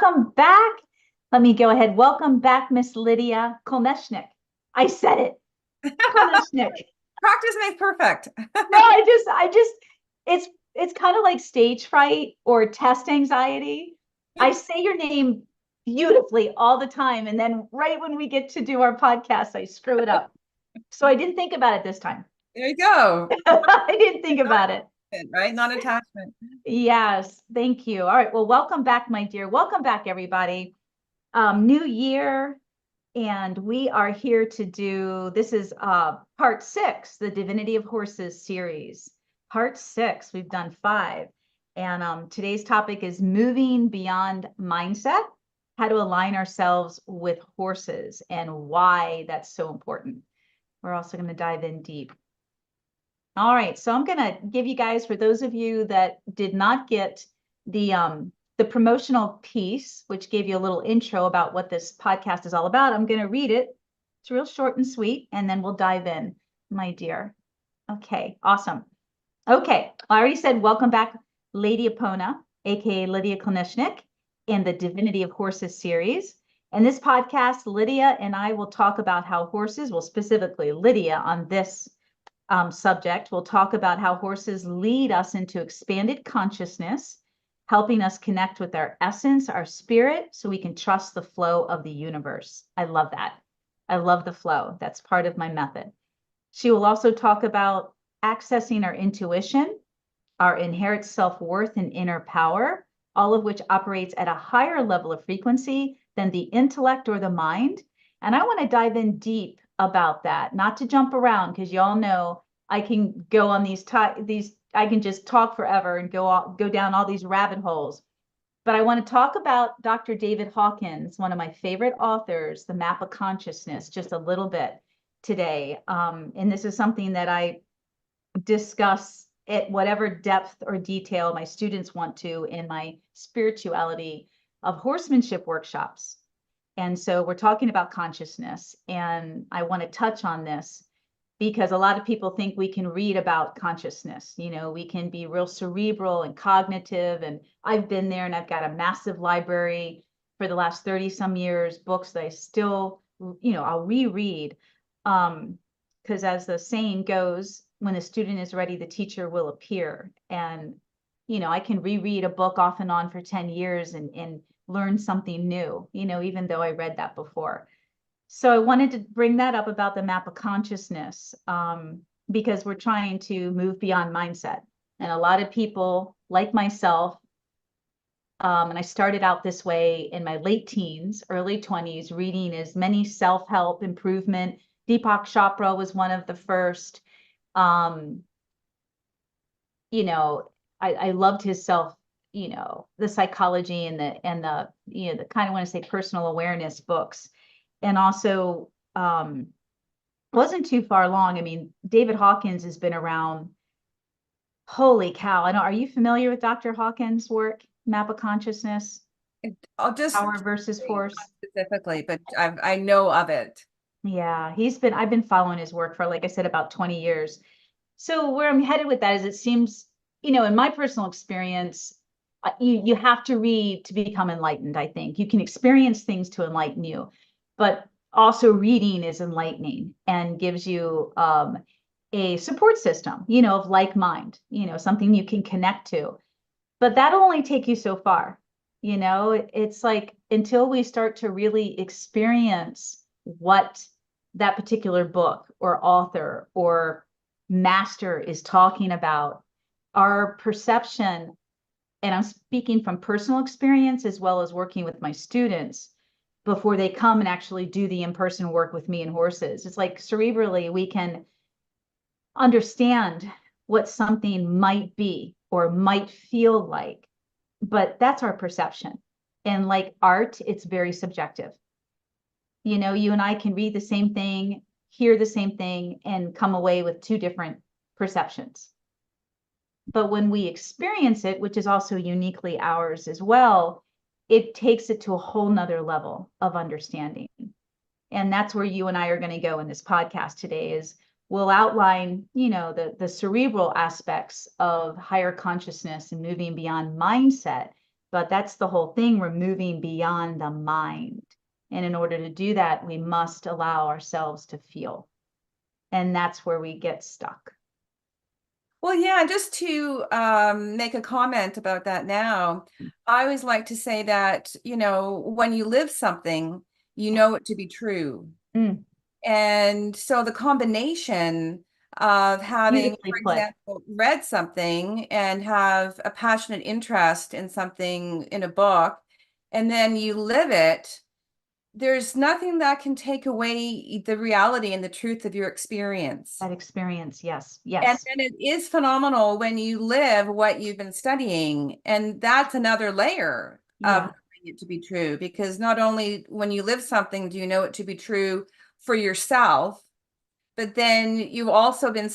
welcome back. Let me go ahead. Welcome back, Miss Lidia Kuleshnyk. I said it. Kuleshnyk. Practice makes perfect. No, it's kind of like stage fright or test anxiety. I say your name beautifully all the time, and then right when we get to do our podcast, I screw it up. So I didn't think about it this time. There you go. I didn't think about it. Right? Not attachment. Yes, thank you. All right. Well, welcome back, my dear. Welcome back, everybody. New year, and we are here to do, this is part 6, the Divinity of Horses series. Part 6, we've done 5. And today's topic is moving beyond mindset, how to align ourselves with horses and why that's so important. We're also going to dive in deep. All right, so I'm going to give you guys, for those of you that did not get the promotional piece, which gave you a little intro about what this podcast is all about, I'm going to read it. It's real short and sweet, and then we'll dive in, my dear. Okay, awesome. Okay, I already said welcome back, Lady Apona, aka Lidia Kuleshnyk, in the Divinity of Horses series. In this podcast, Lidia and I will talk about how horses, well, specifically Lidia on this subject, we'll talk about how horses lead us into expanded consciousness, helping us connect with our essence, our spirit, so we can trust the flow of the universe. I love that. I love the flow. That's part of my method. She will also talk about accessing our intuition, our inherent self-worth and inner power, all of which operates at a higher level of frequency than the intellect or the mind. And I want to dive in deep about that, not to jump around, because y'all know I can go on I can just talk forever and go down all these rabbit holes. But I want to talk about Dr. David Hawkins, one of my favorite authors, The Map of Consciousness, just a little bit today. And this is something that I discuss at whatever depth or detail my students want to in my spirituality of horsemanship workshops. And so we're talking about consciousness, and I want to touch on this because a lot of people think we can read about consciousness. You know, we can be real cerebral and cognitive, and I've been there, and I've got a massive library for the last 30 some years, books that I still, I'll reread. Because as the saying goes, when the student is ready, the teacher will appear. And, I can reread a book off and on for 10 years and learn something new, even though I read that before. So I wanted to bring that up about the map of consciousness, because we're trying to move beyond mindset. And a lot of people like myself, and I started out this way in my late teens, early 20s, reading as many self-help improvement. Deepak Chopra was one of the first. I loved his self, the psychology and the kind of want to say personal awareness books. And also wasn't too far along. I mean, David Hawkins has been around. Holy cow. Are you familiar with Dr. Hawkins' work, Map of Consciousness? I'll just Power versus Force. Specifically, but I know of it. Yeah, I've been following his work for, like I said, about 20 years. So where I'm headed with that is, it seems, in my personal experience, you have to read to become enlightened. I think you can experience things to enlighten you, but also reading is enlightening and gives you a support system, of like mind, something you can connect to. But that'll only take you so far. It's like until we start to really experience what that particular book or author or master is talking about, our perception, and I'm speaking from personal experience as well as working with my students before they come and actually do the in-person work with me and horses. It's like cerebrally, we can understand what something might be or might feel like, but that's our perception. And like art, it's very subjective. You and I can read the same thing, hear the same thing, and come away with 2 different perceptions. But when we experience it, which is also uniquely ours as well, it takes it to a whole nother level of understanding. And that's where you and I are going to go in this podcast today. Is we'll outline, the cerebral aspects of higher consciousness and moving beyond mindset, But that's the whole thing. We're moving beyond the mind. And in order to do that, we must allow ourselves to feel. And that's where we get stuck. Well, yeah, just to make a comment about that now, I always like to say that, when you live something, you know it to be true. Mm, And so the combination of having, beautifully for put. example, read something and have a passionate interest in something in a book, and then you live it, there's nothing that can take away the reality and the truth of your experience. That experience. Yes. And Yes. then it is phenomenal when you live what you've been studying. And that's another layer of Yeah. knowing it to be true, because not only when you live something do you know it to be true for yourself, but then you've also been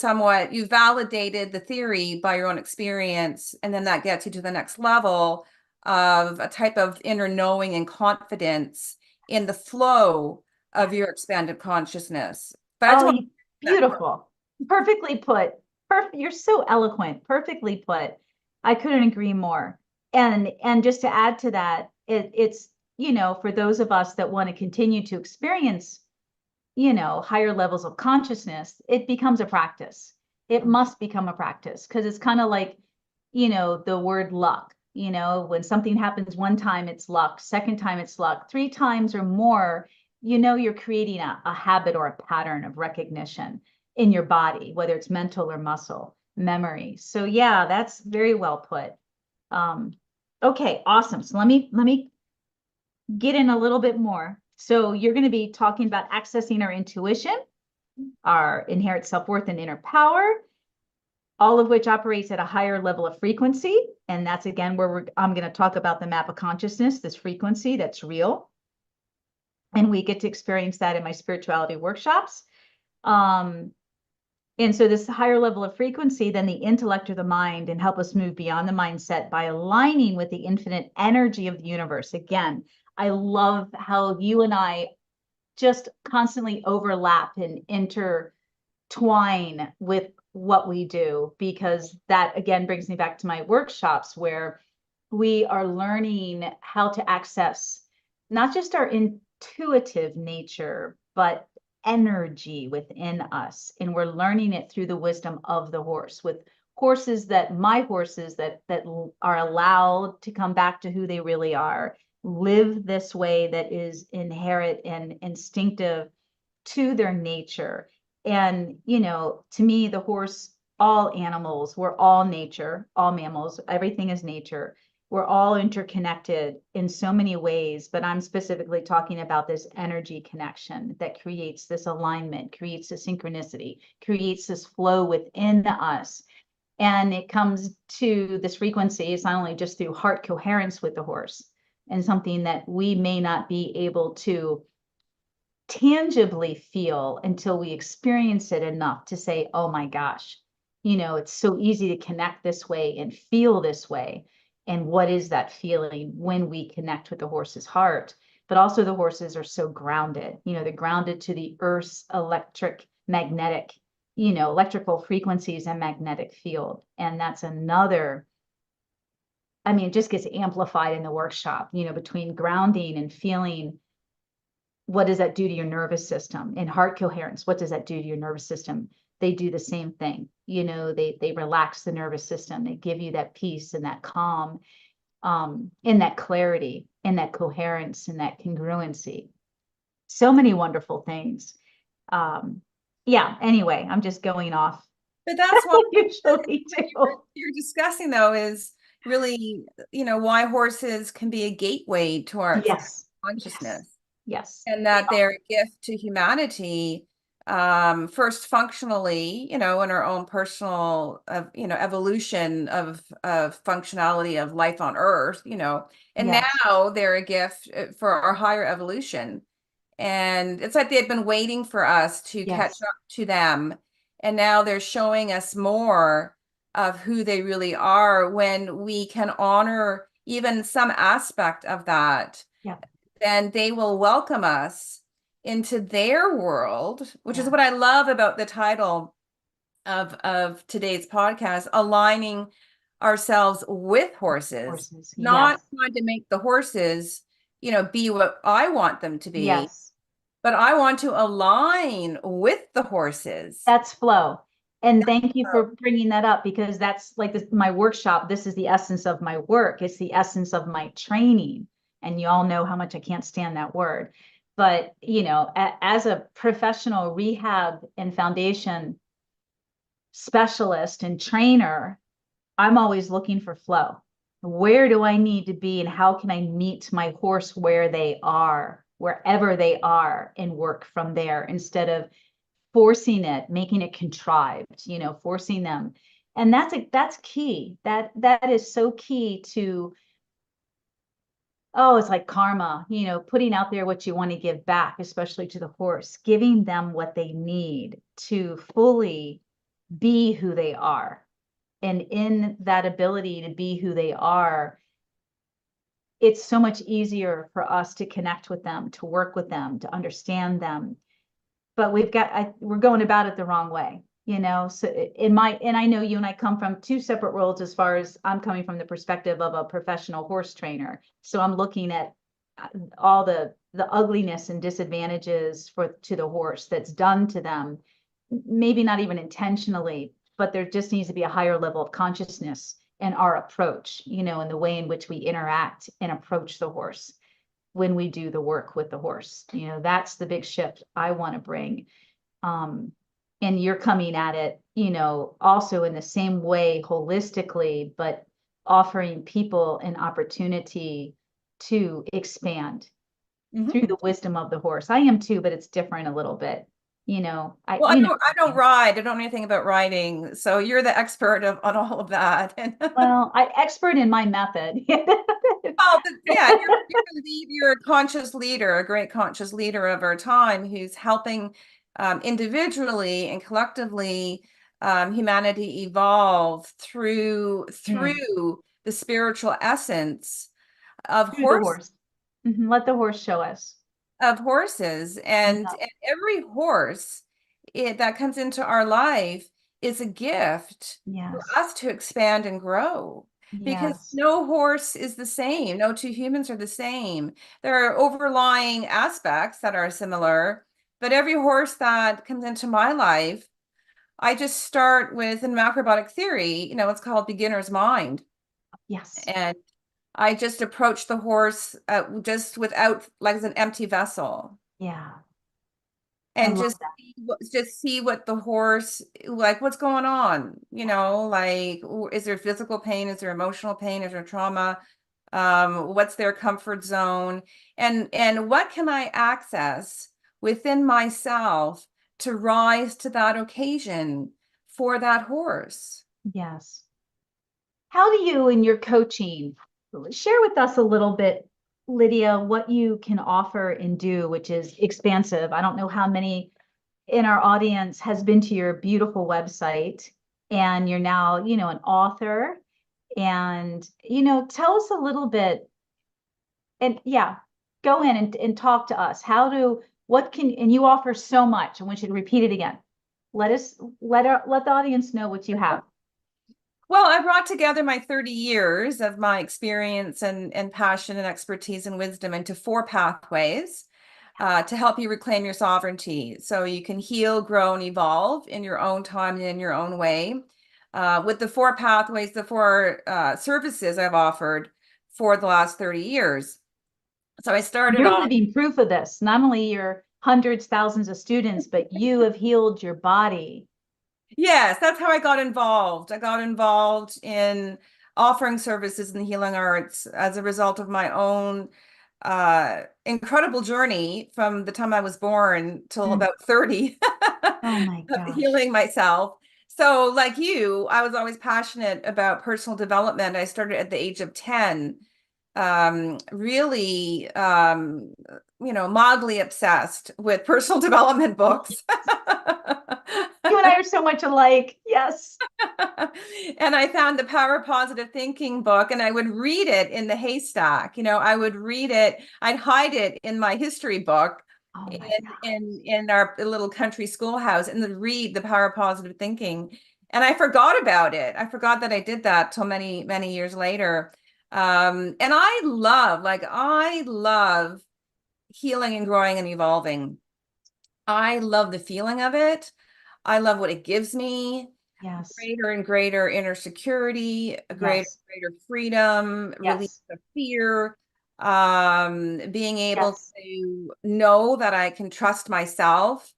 you validated the theory by your own experience. And then that gets you to the next level of a type of inner knowing and confidence in the flow of your expanded consciousness. But I just Oh, want that part. beautiful. Perfectly put. Perfect. You're so eloquent. Perfectly put. I couldn't agree more. And just to add to that, it's, for those of us that want to continue to experience, higher levels of consciousness, it becomes a practice. It must become a practice because it's kind of like, the word luck. When something happens one time, it's luck. Second time, it's luck. Three times or more, you're creating a habit or a pattern of recognition in your body, whether it's mental or muscle memory. So yeah, that's very well put. Um, okay, awesome. So let me get in a little bit more. So you're going to be talking about accessing our intuition, our inherent self-worth and inner power, all of which operates at a higher level of frequency. And that's again where I'm going to talk about the map of consciousness, this frequency that's real. And we get to experience that in my spirituality workshops. Um, and so this higher level of frequency, then the intellect or the mind, and help us move beyond the mindset by aligning with the infinite energy of the universe. Again, I love how you and I just constantly overlap and intertwine with what we do, because that again brings me back to my workshops where we are learning how to access not just our intuitive nature, but energy within us. And we're learning it through the wisdom of the horse, with my horses that are allowed to come back to who they really are, live this way that is inherent and instinctive to their nature. And, to me, the horse, all animals, we're all nature, all mammals, everything is nature. We're all interconnected in so many ways, but I'm specifically talking about this energy connection that creates this alignment, creates this synchronicity, creates this flow within us. And it comes to this frequency, it's not only just through heart coherence with the horse, and something that we may not be able to tangibly feel until we experience it enough to say, oh my gosh, it's so easy to connect this way and feel this way. And what is that feeling when we connect with the horse's heart? But also the horses are so grounded, they're grounded to the earth's electrical frequencies and magnetic field. And that's another, it just gets amplified in the workshop, between grounding and feeling. What does that do to your nervous system? And heart coherence, what does that do to your nervous system? They do the same thing. They relax the nervous system. They give you that peace and that calm, and that clarity and that coherence and that congruency. So many wonderful things. Yeah, anyway, I'm just going off. But that's what Usually do. you're discussing, though, is really, why horses can be a gateway to our Yes. consciousness. Yes. And that they're a gift to humanity, first functionally, in our own personal, evolution of functionality of life on Earth, and Yes. now they're a gift for our higher evolution. And it's like they've been waiting for us to catch Yes. up to them. And now they're showing us more of who they really are. When we can honor even some aspect of that, Yeah. then they will welcome us into their world, which is Yeah. what I love about the title of today's podcast, aligning ourselves with horses, Horses. not Yes. trying to make the horses, be what I want them to be, Yes. but I want to align with the horses. That's flow. And thank you for bringing that up, because that's like this, my workshop. This is the essence of my work. It's the essence of my training. And you all know how much I can't stand that word. But, as a professional rehab and foundation specialist and trainer, I'm always looking for flow. Where do I need to be, and how can I meet my horse where they are, wherever they are, and work from there instead of forcing it, making it contrived, forcing them. And that's key. That is so key to, oh, it's like karma, putting out there what you want to give back, especially to the horse, giving them what they need to fully be who they are. And in that ability to be who they are, it's so much easier for us to connect with them, to work with them, to understand them. But we're going about it the wrong way, so and I know you and I come from two separate worlds, as far as I'm coming from the perspective of a professional horse trainer. So I'm looking at all the ugliness and disadvantages to the horse that's done to them, maybe not even intentionally, but there just needs to be a higher level of consciousness in our approach, in the way in which we interact and approach the horse when we do the work with the horse. That's the big shift I want to bring. And you're coming at it, also in the same way, holistically, but offering people an opportunity to expand through the wisdom of the horse. I am too, but it's different a little bit. Well, I don't ride. I don't know anything about riding. So you're the expert on all of that. Well, I expert in my method. Oh, but yeah, you're a conscious leader, a great conscious leader of our time, who's helping individually and collectively humanity evolve through the spiritual essence of Through the horse. Let the horse show us. horses, and every horse that comes into our life is a gift for Yes. us to expand and grow, because Yes. no horse is the same, no two humans are the same. There are overlying aspects that are similar, but every horse that comes into my life, I just start with, in macrobiotic theory, it's called beginner's mind. Yes. And I just approach the horse just without, like, as an empty vessel, Yeah. I and love just that. see what the horse, like, what's going on, like, is there physical pain, is there emotional pain, is there trauma, what's their comfort zone, and what can I access within myself to rise to that occasion for that horse. Yes. How do you, in your coaching, share with us a little bit, Lydia, what you can offer and do, which is expansive? I don't know how many in our audience has been to your beautiful website, and you're now, an author. And, tell us a little bit, and yeah, go in and talk to us. And you offer so much. I want you to repeat it again. Let the audience know what you have. Well, I brought together my 30 years of my experience and passion and expertise and wisdom into 4 pathways to help you reclaim your sovereignty, so you can heal, grow, and evolve in your own time and in your own way. With the 4 pathways, the 4 services I've offered for the last 30 years. So I started You're off. living proof of this. Not only your hundreds, thousands of students, but you have healed your body. Yes, that's how I got involved. I got involved in offering services in the healing arts as a result of my own incredible journey from the time I was born till about 30 Oh my of gosh. healing myself. So, like you, I was always passionate about personal development. I started at the age of 10, really, mildly obsessed with personal development books. You and I are so much alike. Yes. And I found the Power of Positive Thinking book, and I would read it in the haystack. I would read it, I'd hide it in my history book Oh my in God. in our little country schoolhouse, and then read the Power of Positive Thinking. And I forgot about it. I forgot that I did that till many, many years later. And I love healing and growing and evolving. I love the feeling of it. I love what it gives me. Yes. Greater and greater inner security, a Yes. greater freedom, release Yes. of fear, being able Yes. to know that I can trust myself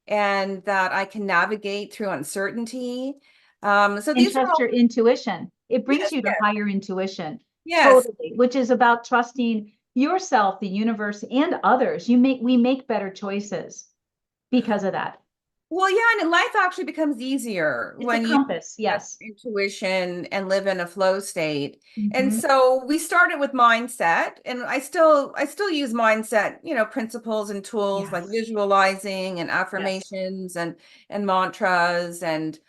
and that I can navigate through uncertainty. So And these are trust all, your intuition. It brings yes, you to yes, higher intuition, yes. totally, which is about trusting yourself, the universe, and others. We make better choices because of that. Well, yeah, and life actually becomes easier It's a when you compass. trust Yes. intuition and live in a flow state. And Hmm. so we started with mindset, and I still use mindset, principles and tools like Yes. visualizing and Yes. affirmations and mantras and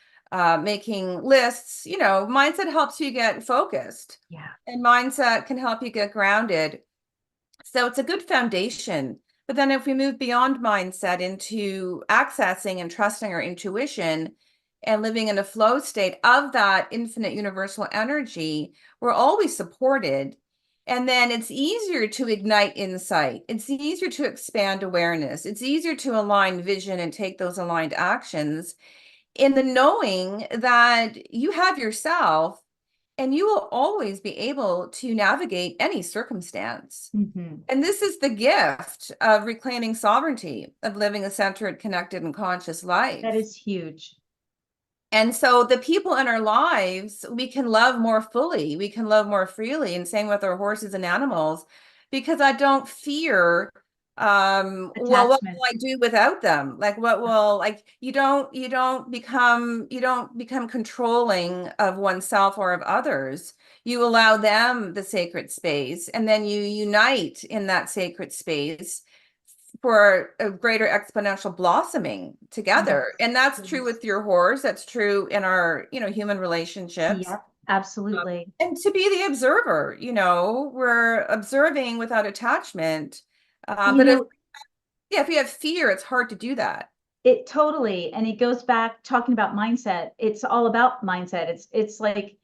making lists. Mindset helps you get focused, Yeah. and mindset can help you get grounded. So it's a good foundation. But then if we move beyond mindset into accessing and trusting our intuition and living in a flow state of that infinite universal energy, we're always supported. And then it's easier to ignite insight. It's easier to expand awareness. It's easier to align vision and take those aligned actions in the knowing that you have yourself and you will always be able to navigate any circumstance. Hmm. And this is the gift of reclaiming sovereignty, of living a centered, connected, and conscious That life. is huge. And so the people in our lives, we can love more fully, we can love more freely, and same with our horses and animals, because I don't fear, well, what will Attachment. I do without them? Like what will, like you don't become controlling of oneself or of others. You allow them the sacred space, and then you unite in that sacred space for a greater exponential blossoming together. Yes. And that's true Yes. with your horse. That's true in our, human relationships. Yep. Absolutely. And to be the observer, we're observing without attachment. You But if, know, yeah, if we have fear, it's hard to do that. it totally, and it goes back talking about mindset. It's all about mindset. It's like,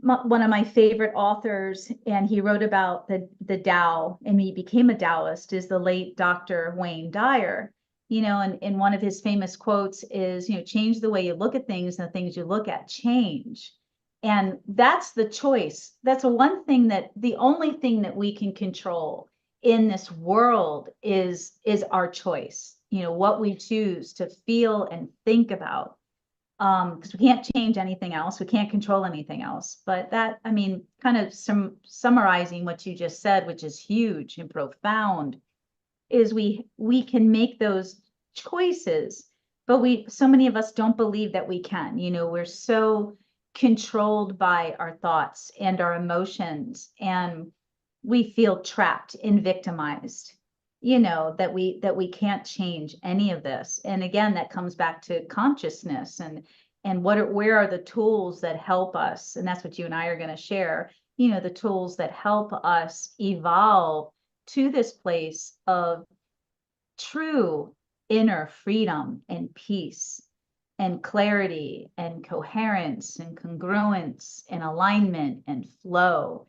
one of my favorite authors, and he wrote about the Tao, and he became a Taoist, is the late Dr. Wayne Dyer. And one of his famous quotes is, change the way you look at things, and the things you look at change. And that's the choice. That's the only thing that we can control in this world is our choice. What we choose to feel and think about, because we can't change anything else, we can't control anything else. But that, I mean, kind of summarizing what you just said, which is huge and profound, is we can make those choices, but so many of us don't believe that we can. We're so controlled by our thoughts and our emotions, and we feel trapped and victimized, that we can't change any of this. And again, that comes back to consciousness, and where are the tools that help us? And that's what you and I are going to share, the tools that help us evolve to this place of true inner freedom and peace and clarity and coherence and congruence and alignment and flow.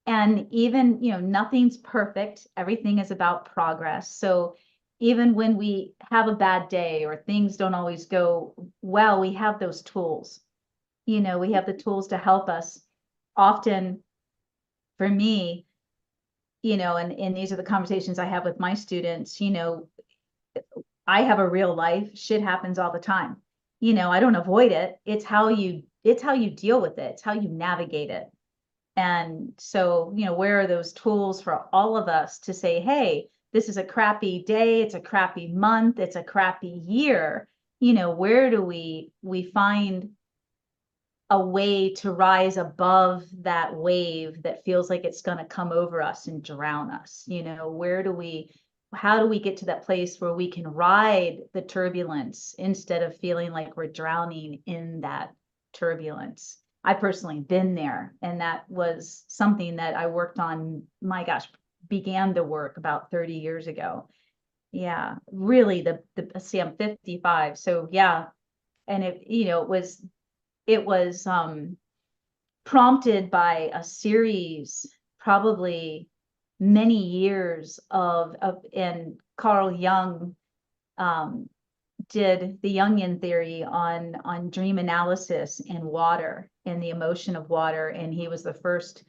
And even, nothing's perfect. Everything is about progress. So even when we have a bad day or things don't always go well, we have those tools. We have the tools to help us. Often for me, and these are the conversations I have with my students, I have a real life. Shit happens all the time. I don't avoid it. It's how you deal with it. It's how you navigate it. And so, where are those tools for all of us to say, hey, this is a crappy day, it's a crappy month, it's a crappy year. Where do we find a way to rise above that wave that feels like it's going to come over us and drown us? How do we get to that place where we can ride the turbulence instead of feeling like we're drowning in that turbulence? I personally been there, and that was something that I worked on, my gosh, began to work about 30 years ago. Yeah, really, see, I'm 55. So yeah, And it was prompted by a series, probably many years and Carl Jung did the Jungian theory on dream analysis and water and the emotion of water. And he was the first,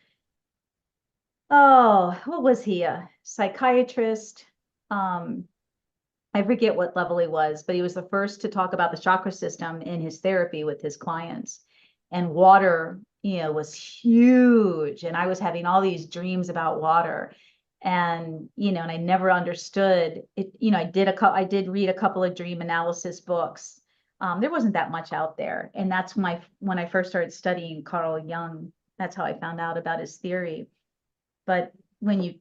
what was he, a psychiatrist? I forget what level he was, but he was the first to talk about the chakra system in his therapy with his clients. And water, was huge. And I was having all these dreams about water. And, and I never understood it. I did read a couple of dream analysis books. There wasn't that much out there. And that's when I first started studying Carl Jung, that's how I found out about his theory. But when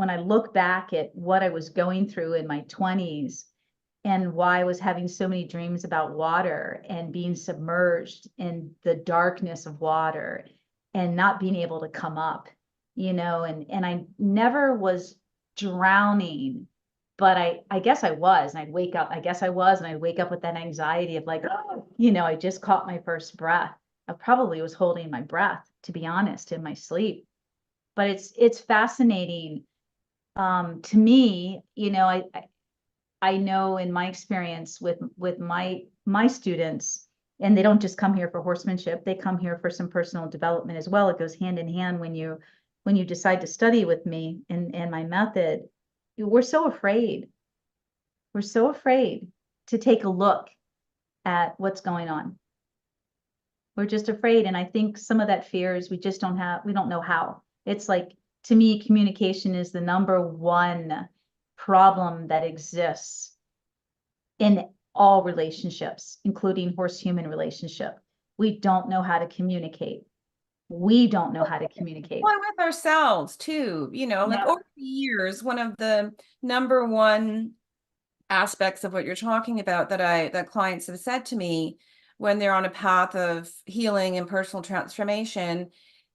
I look back at what I was going through in my 20s and why I was having so many dreams about water and being submerged in the darkness of water and not being able to come up, and I never was drowning, but I guess I was, and I'd wake up, I guess I was, and I'd wake up with that anxiety of like, I just caught my first breath. I probably was holding my breath, to be honest, in my sleep. But it's fascinating to me. I know in my experience with my students, and they don't just come here for horsemanship, they come here for some personal development as well. It goes hand in hand when you decide to study with me and my method. We're so afraid. We're so afraid to take a look at what's going on. We're just afraid. And I think some of that fear is we don't know how. It's like, to me, communication is the number one problem that exists in all relationships, including horse-human relationship. We don't know how to communicate. We don't know how to communicate. Well, with ourselves too, like over the years, one of the number one aspects of what you're talking about that clients have said to me when they're on a path of healing and personal transformation,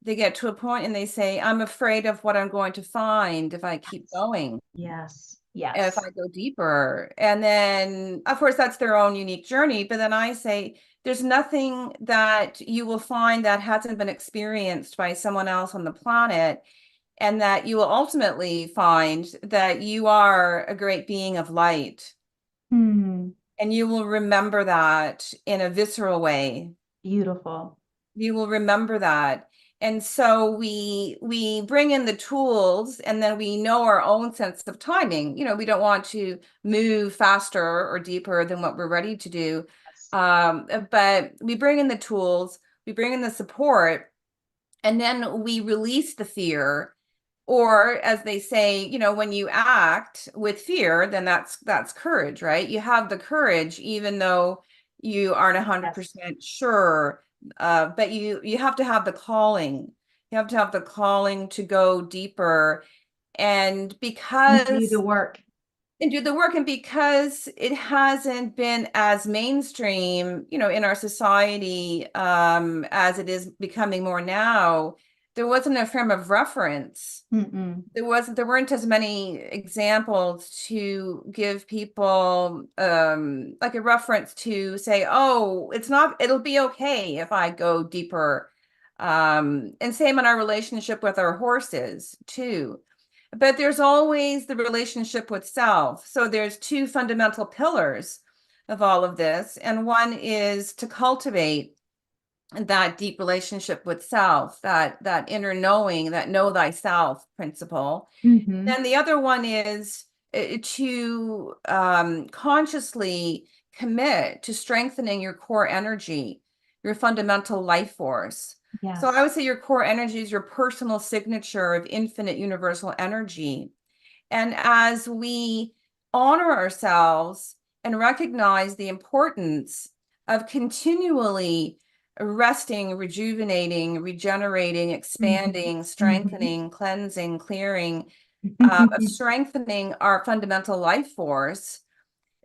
they get to a point and they say, I'm afraid of what I'm going to find if I keep going. Yes. If I go deeper. And then, of course, that's their own unique journey. But then I say, there's nothing that you will find that hasn't been experienced by someone else on the planet. And that you will ultimately find that you are a great being of light. And you will remember that in a visceral way. Beautiful. You will remember that. And so we bring in the tools, and then we know our own sense of timing. We don't want to move faster or deeper than what we're ready to do. But we bring in the tools, we bring in the support, and then we release the fear. Or as they say, when you act with fear, then that's courage, right? You have the courage, even though you aren't 100% sure. But you have to have the calling. You have to have the calling to go deeper, and because do the work. And because it hasn't been as mainstream, in our society, as it is becoming more now, there wasn't a frame of reference. There weren't as many examples to give people like a reference to say, oh, it'll be okay if I go deeper. And same in our relationship with our horses too. But there's always the relationship with self. So there's two fundamental pillars of all of this. And one is to cultivate that deep relationship with self, that inner knowing, that know thyself principle. Then the other one is to consciously commit to strengthening your core energy, your fundamental life force. Yes. So I would say your core energy is your personal signature of infinite universal energy. And as we honor ourselves and recognize the importance of continually resting, rejuvenating, regenerating, expanding, strengthening, cleansing, clearing, of strengthening our fundamental life force,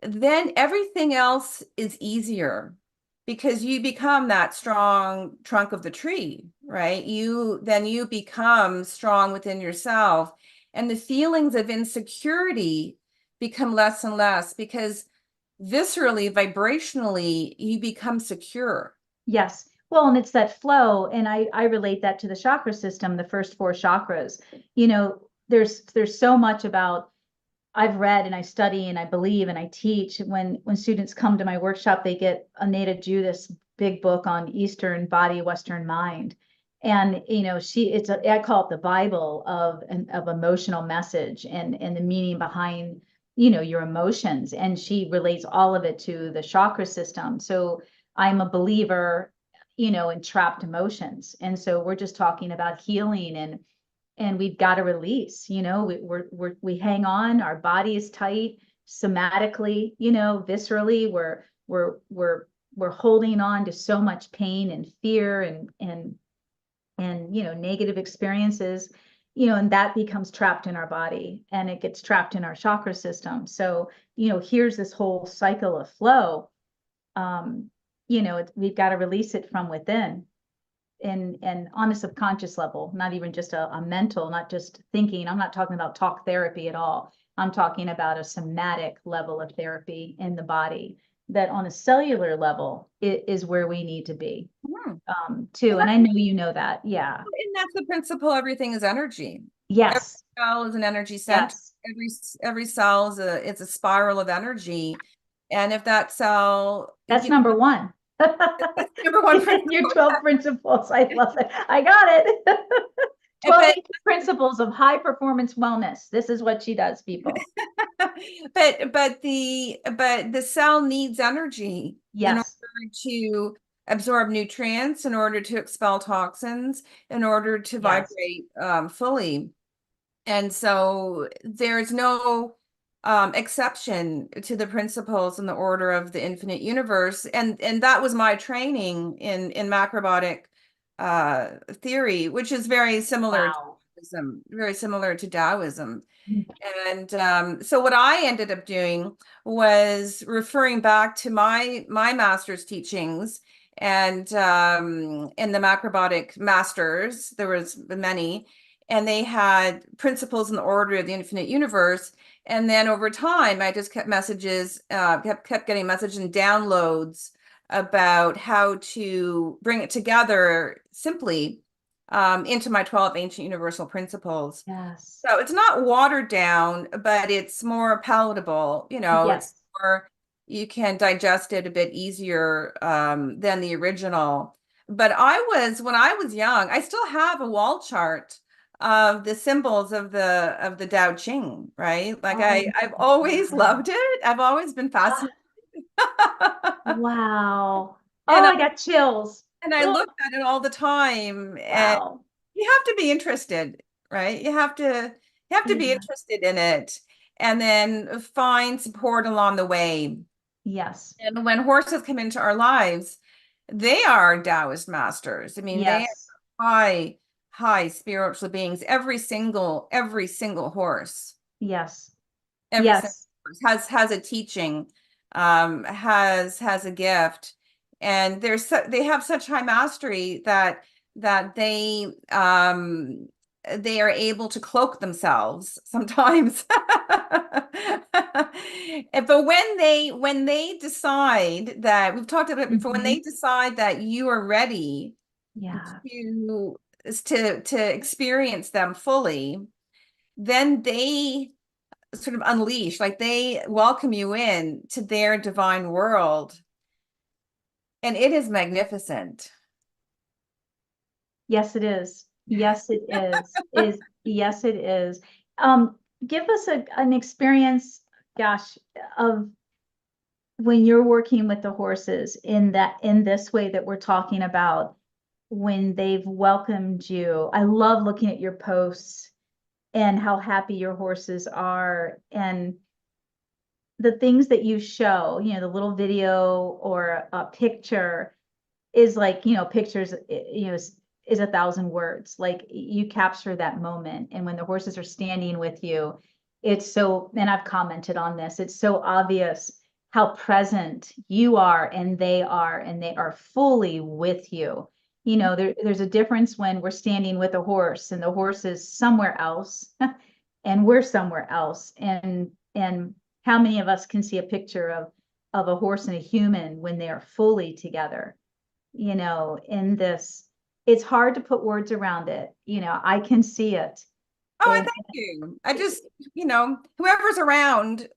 then everything else is easier because you become that strong trunk of the tree, right? You become strong within yourself, and the feelings of insecurity become less and less because viscerally, vibrationally, you become secure. Yes. Well, and it's that flow. And I relate that to the chakra system, the first four chakras. There's so much about I've read and I study and I believe and I teach. When students come to my workshop, they get Aneta Judas big book on Eastern body, Western mind. And I call it the Bible of emotional message and the meaning behind your emotions. And she relates all of it to the chakra system. So I'm a believer, in trapped emotions. And so we're just talking about healing and we've got to release, we hang on, our body is tight somatically, viscerally, we're holding on to so much pain and fear and negative experiences, and that becomes trapped in our body and it gets trapped in our chakra system. So, here's this whole cycle of flow. We've got to release it from within and on a subconscious level, not even just a mental, not just thinking. I'm not talking about talk therapy at all. I'm talking about a somatic level of therapy in the body that on a cellular level is where we need to be too. And I know you know that. Yeah. And that's the principle. Everything is energy. Every Yes. cell is an energy center. Yes. Every cell is it's a spiral of energy. And if that cell, That's number one. number one principle. Your 12 principles. I love it. I got it. 12 principles of high performance wellness. This is what she does, people. but the cell needs energy in order Yes. to absorb nutrients, in order to expel toxins, in order to Yes. vibrate fully. And so there's no exception to the principles and the order of the infinite universe. And that was my training in macrobiotic theory, which is very similar to Taoism, very similar to Taoism. And so what I ended up doing was referring back to my master's teachings and in the macrobiotic masters, there was many, and they had principles in the order of the infinite universe. And then over time, I just kept kept getting messages and downloads about how to bring it together simply into my 12 ancient universal principles. Yes. So it's not watered down, but it's more palatable, Yes. it's more, you can digest it a bit easier than the original. But when I was young, I still have a wall chart of the symbols of the Tao Ching, right? Like I've always loved it. I've always been fascinated. Wow. And Oh, I got chills. I Oh, look at it all the time, and wow. you have to be interested, right? You have to be Yeah. interested in it and then find support along the way. Yes. And when horses come into our lives, they are Taoist masters. I mean, they Yes. are high spiritual beings. Every single horse, Yes. every single Yes. horse has a teaching, has a gift, and they have such high mastery that they are able to cloak themselves sometimes. But when they decide, that we've talked about it before, when they decide that you are ready Yeah. to experience them fully, then they sort of unleash, like they welcome you in to their divine world, and it is magnificent. Yes, it is. Yes, it is. Yes, it is. Um, Give us an experience, gosh, of when you're working with the horses in this way that we're talking about, when they've welcomed you. I love looking at your posts and how happy your horses are and the things that you show, the little video or a picture is like, pictures, is 1,000 words. Like you capture that moment. And when the horses are standing with you, and I've commented on this, it's so obvious how present you are and they are fully with you. There's a difference when we're standing with a horse and the horse is somewhere else and we're somewhere else. And how many of us can see a picture of of a horse and a human when they are fully together, you know, in this. It's hard to put words around it. You know, I can see it. Oh, I And thank you. I just, whoever's around,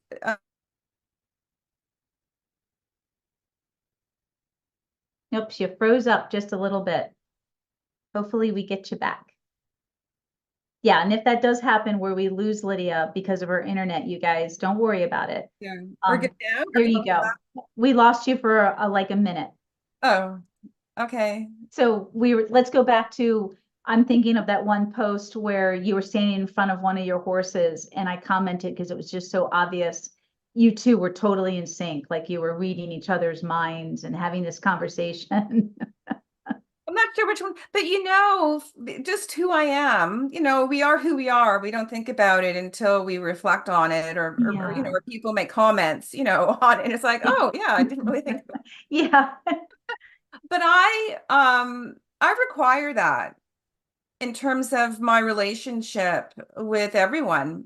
nope, you froze up just a little bit. Hopefully we get you back. Yeah, and if that does happen where we lose Lydia because of her internet, you guys, don't worry about it. yeah, we're good now. There you go. We lost you for like a minute. Oh, okay. So let's go back to, I'm thinking of that one post where you were standing in front of one of your horses and I commented because it was just so obvious. You two were totally in sync, like you were reading each other's minds and having this conversation. I'm not sure which one, but just who I am, we are who we are. We don't think about it until we reflect on it Yeah. or people make comments, on it. And it's like, oh yeah, I didn't really think about it. Yeah. But I require that in terms of my relationship with everyone.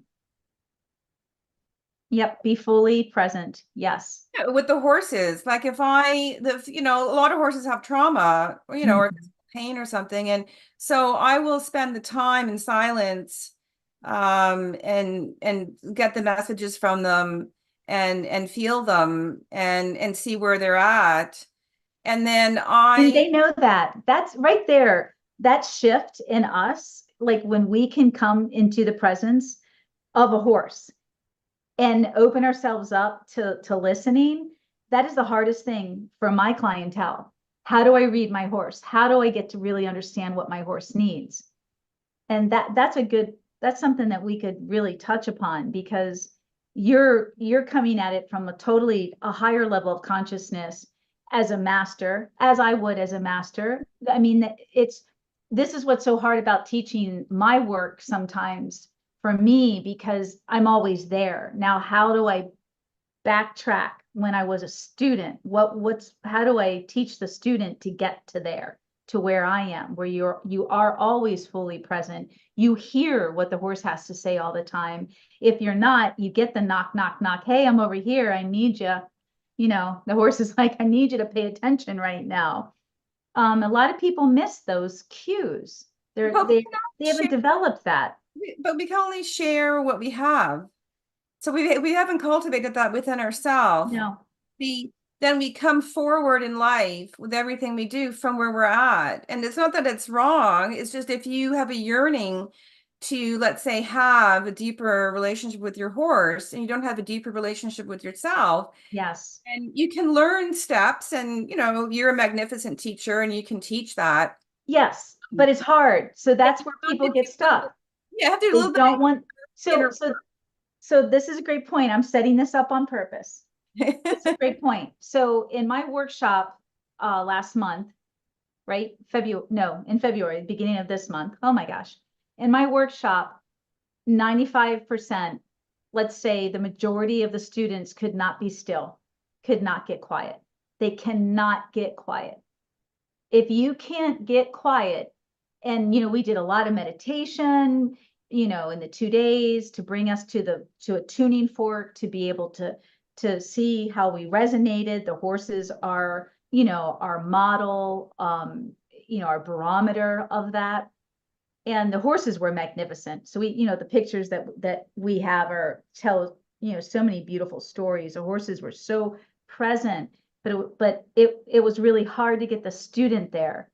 Yep. Be fully present. Yes. Yeah, with the horses, like if a lot of horses have trauma, or, or Mhm. pain or something. And so I will spend the time in silence, and get the messages from them and feel them and see where they're at. And then And they know that. That's right there. That shift in us, like when we can come into the presence of a horse and open ourselves up to listening, that is the hardest thing for my clientele. How do I read my horse? How do I get to really understand what my horse needs? And that's something that we could really touch upon, because you're coming at it from a higher level of consciousness as a master, as I would as a master. I mean, this is what's so hard about teaching my work sometimes for me, because I'm always there. Now, how do I backtrack when I was a student? How do I teach the student to get to there, to where I am, where you are always fully present. You hear what the horse has to say all the time. If you're not, you get the knock, knock, knock. Hey, I'm over here. I need you. You know, the horse is like, I need you to pay attention right now. A lot of people miss those cues. but we They cannot haven't developed that. but we can only share what we have. So we haven't cultivated that within ourselves. No. Then we come forward in life with everything we do from where we're at. And it's not that it's wrong. It's just if you have a yearning to, let's say, have a deeper relationship with your horse and you don't have a deeper relationship with yourself, Yes. and you can learn steps and, you're a magnificent teacher and you can teach that. Yes, but it's hard. So that's where people get stuck. Yeah, have to do a They little bit don't want, inner so this is a great point. I'm setting this up on purpose. It's a great point. So in my workshop last month, right? In February, beginning of this month. Oh my gosh. In my workshop, 95%, let's say the majority of the students could not be still, could not get quiet. They cannot get quiet. If you can't get quiet, and we did a lot of meditation, in the 2 days to bring us to a tuning fork, to be able to see how we resonated. The horses are, our model, our barometer of that. And the horses were magnificent. So the pictures that we have tell, so many beautiful stories. The horses were so present, but it was really hard to get the student there.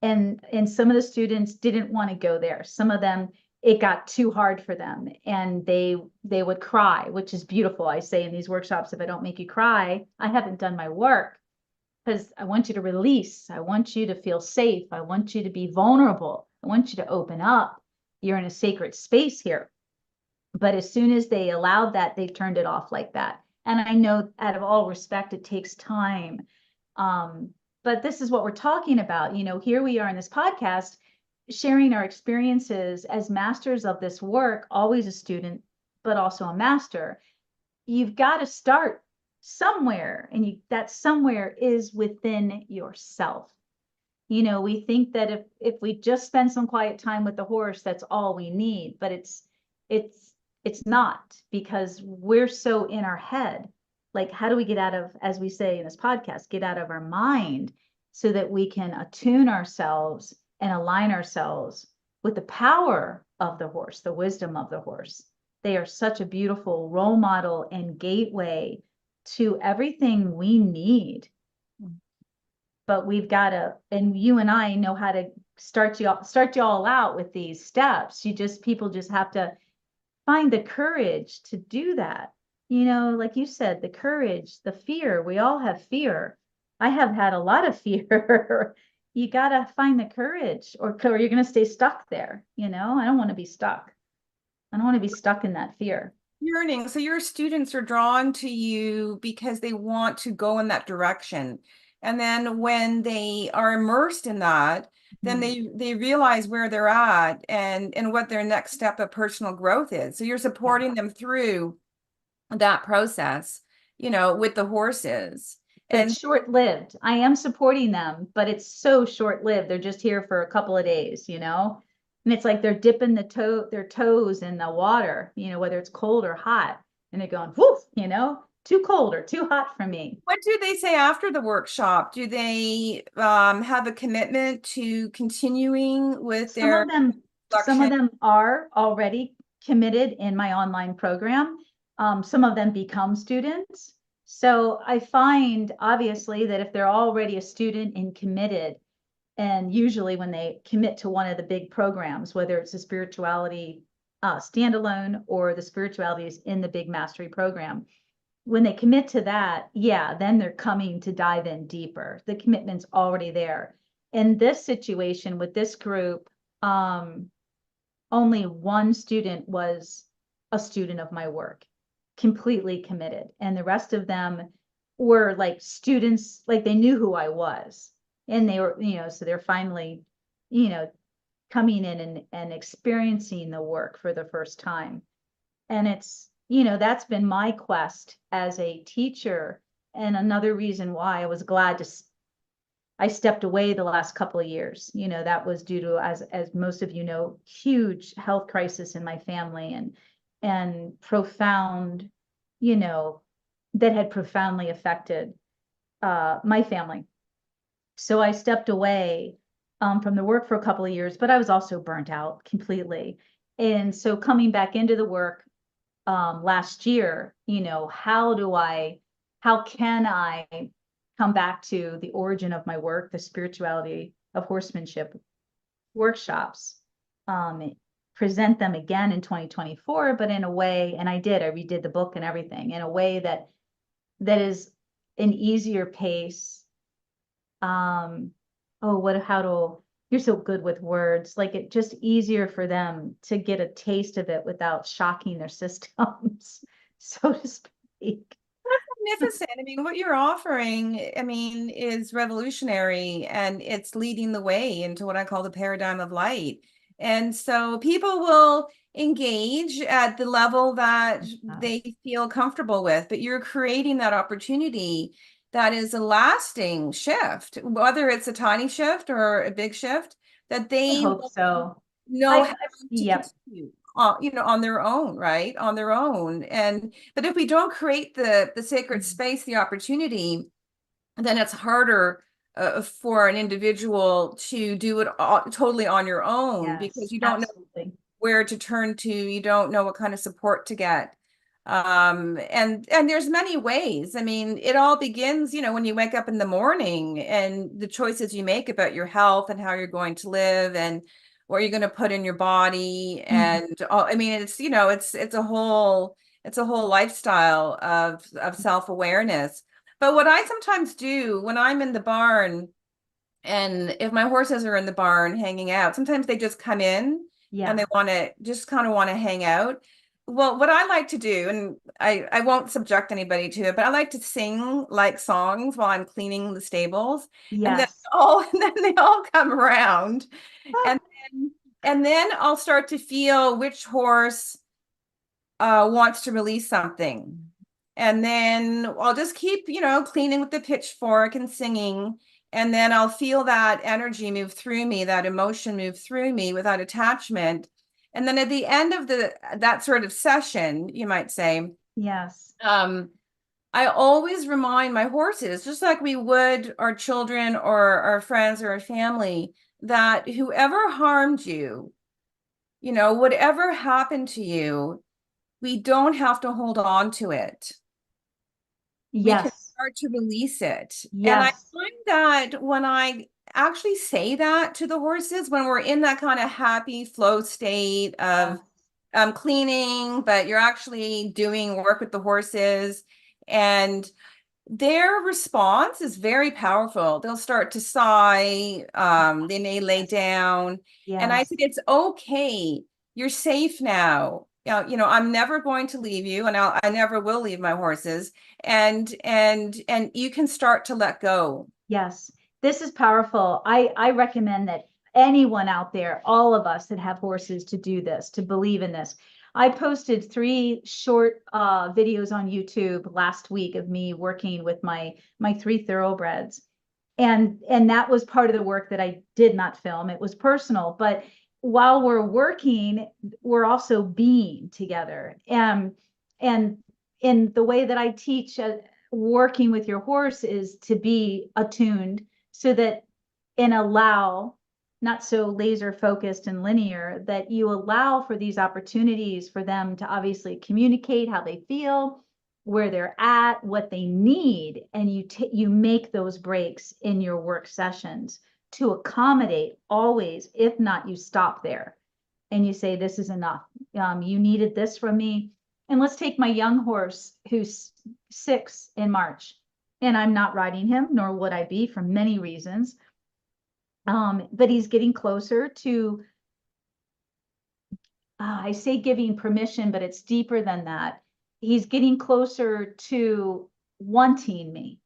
And some of the students didn't want to go there. Some of them, it got too hard for them, and they would cry, which is beautiful. I say in these workshops, if I don't make you cry, I haven't done my work, because I want you to release. I want you to feel safe. I want you to be vulnerable. I want you to open up. You're in a sacred space here. But as soon as they allowed that, they turned it off like that. And I know, out of all respect, it takes time. But this is what we're talking about. Here we are in this podcast, sharing our experiences as masters of this work, always a student, but also a master. You've got to start somewhere, and that somewhere is within yourself. We think that if we just spend some quiet time with the horse, that's all we need, but it's not, because we're so in our head. like, how do we get out of, as we say in this podcast, get out of our mind so that we can attune ourselves and align ourselves with the power of the horse, the wisdom of the horse. They are such a beautiful role model and gateway to everything we need. But we've got to, and you and I know how to start you all out with these steps. People just have to find the courage to do that. Like you said, the courage, the fear, we all have fear. I have had a lot of fear. You got to find the courage or you're going to stay stuck there. I don't want to be stuck. I don't want to be stuck in that fear. Yearning. So your students are drawn to you because they want to go in that direction. And then when they are immersed in that, then they realize where they're at and what their next step of personal growth is. So you're supporting them through that process, with the horses. And it's short-lived. I am supporting them, but it's so short-lived. They're just here for a couple of days, and it's like they're dipping their toes in the water, whether it's cold or hot, and they're going, whoof, too cold or too hot for me. What do they say after the workshop? Do they have a commitment to continuing with their Some of them are already committed in my online program. Some of them become students. So I find obviously that if they're already a student and committed, and usually when they commit to one of the big programs, whether it's a spirituality standalone or the spiritualities in the big mastery program, when they commit to that, then they're coming to dive in deeper. The commitment's already there. In this situation with this group, only one student was a student of my work, completely committed. And the rest of them were like students, like they knew who I was. And they were, so they're finally, coming in and experiencing the work for the first time. And it's, that's been my quest as a teacher. And another reason why I was glad I stepped away the last couple of years. That was due to, as most of you know, huge health crisis in my family and profound, that had profoundly affected my family. So I stepped away from the work for a couple of years, but I was also burnt out completely. And so coming back into the work last year, how can I come back to the origin of my work, the spirituality of horsemanship workshops, present them again in 2024, but in a way, and I redid the book and everything in a way that is an easier pace. You're so good with words, like it just easier for them to get a taste of it without shocking their systems, so to speak. Magnificent. I mean, what you're offering, is revolutionary, and it's leading the way into what I call the paradigm of light. And so people will engage at the level that they feel comfortable with, but you're creating that opportunity that is a lasting shift, whether it's a tiny shift or a big shift, that they hope so. know how to continue. On their own, right? On their own. But if we don't create the sacred space, the opportunity, then it's harder for an individual to do it totally on your own, because you don't know where to turn to. You don't know what kind of support to get. And there's many ways. It all begins, when you wake up in the morning and the choices you make about your health and how you're going to live and what you're going to put in your body. And it's a whole lifestyle of self-awareness. But what I sometimes do when I'm in the barn, and if my horses are in the barn hanging out, sometimes they just come in and they want to hang out. Well, what I like to do, and I won't subject anybody to it, but I like to sing like songs while I'm cleaning the stables. And then they all come around. And then I'll start to feel which horse wants to release something. And then I'll just keep, cleaning with the pitchfork and singing. And then I'll feel that energy move through me, that emotion move through me without attachment. And then at the end of that sort of session, you might say, yes, I always remind my horses, just like we would our children or our friends or our family, that whoever harmed you, whatever happened to you, we don't have to hold on to it. We can Yes. start to release it. And I Yes. find that when I actually say that to the horses, when we're in that kind of happy flow state Yes. of cleaning, but you're actually doing work with the horses, and their response is very powerful. They'll start to sigh, they may lay down. And I Yes. said, it's okay. You're safe now. I'm never going to leave you, and I never will leave my horses. And you can start to let go. Yes, this is powerful. I recommend that anyone out there, all of us that have horses, to do this, to believe in this. I posted 3 short videos on YouTube last week of me working with my 3 thoroughbreds. And that was part of the work that I did not film. It was personal, but while we're working, we're also being together. And in the way that I teach working with your horse is to be attuned so that and allow, not so laser focused and linear, that you allow for these opportunities for them to obviously communicate how they feel, where they're at, what they need, and you make those breaks in your work sessions to accommodate always. If not, you stop there and you say, this is enough. You needed this from me. And let's take my young horse who's 6 in March, and I'm not riding him, nor would I be, for many reasons. But he's getting closer to, I say giving permission, but it's deeper than that. He's getting closer to wanting me,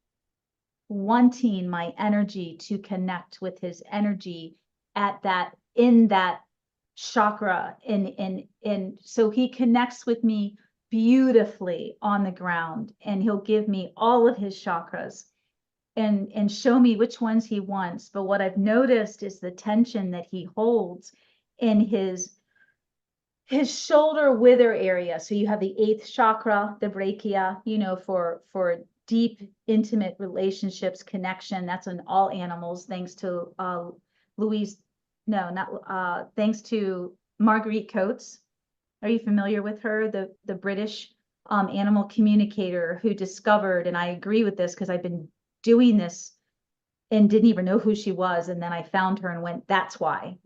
wanting my energy, to connect with his energy at that, in that chakra. And so he connects with me beautifully on the ground, and he'll give me all of his chakras and show me which ones he wants. But what I've noticed is the tension that he holds in his shoulder wither area. So you have the 8th chakra, the brachia, for deep, intimate relationships, connection. That's in all animals, thanks to Louise, no, not thanks to Marguerite Coates. Are you familiar with her? The British animal communicator who discovered, and I agree with this because I've been doing this and didn't even know who she was. And then I found her and went, that's why.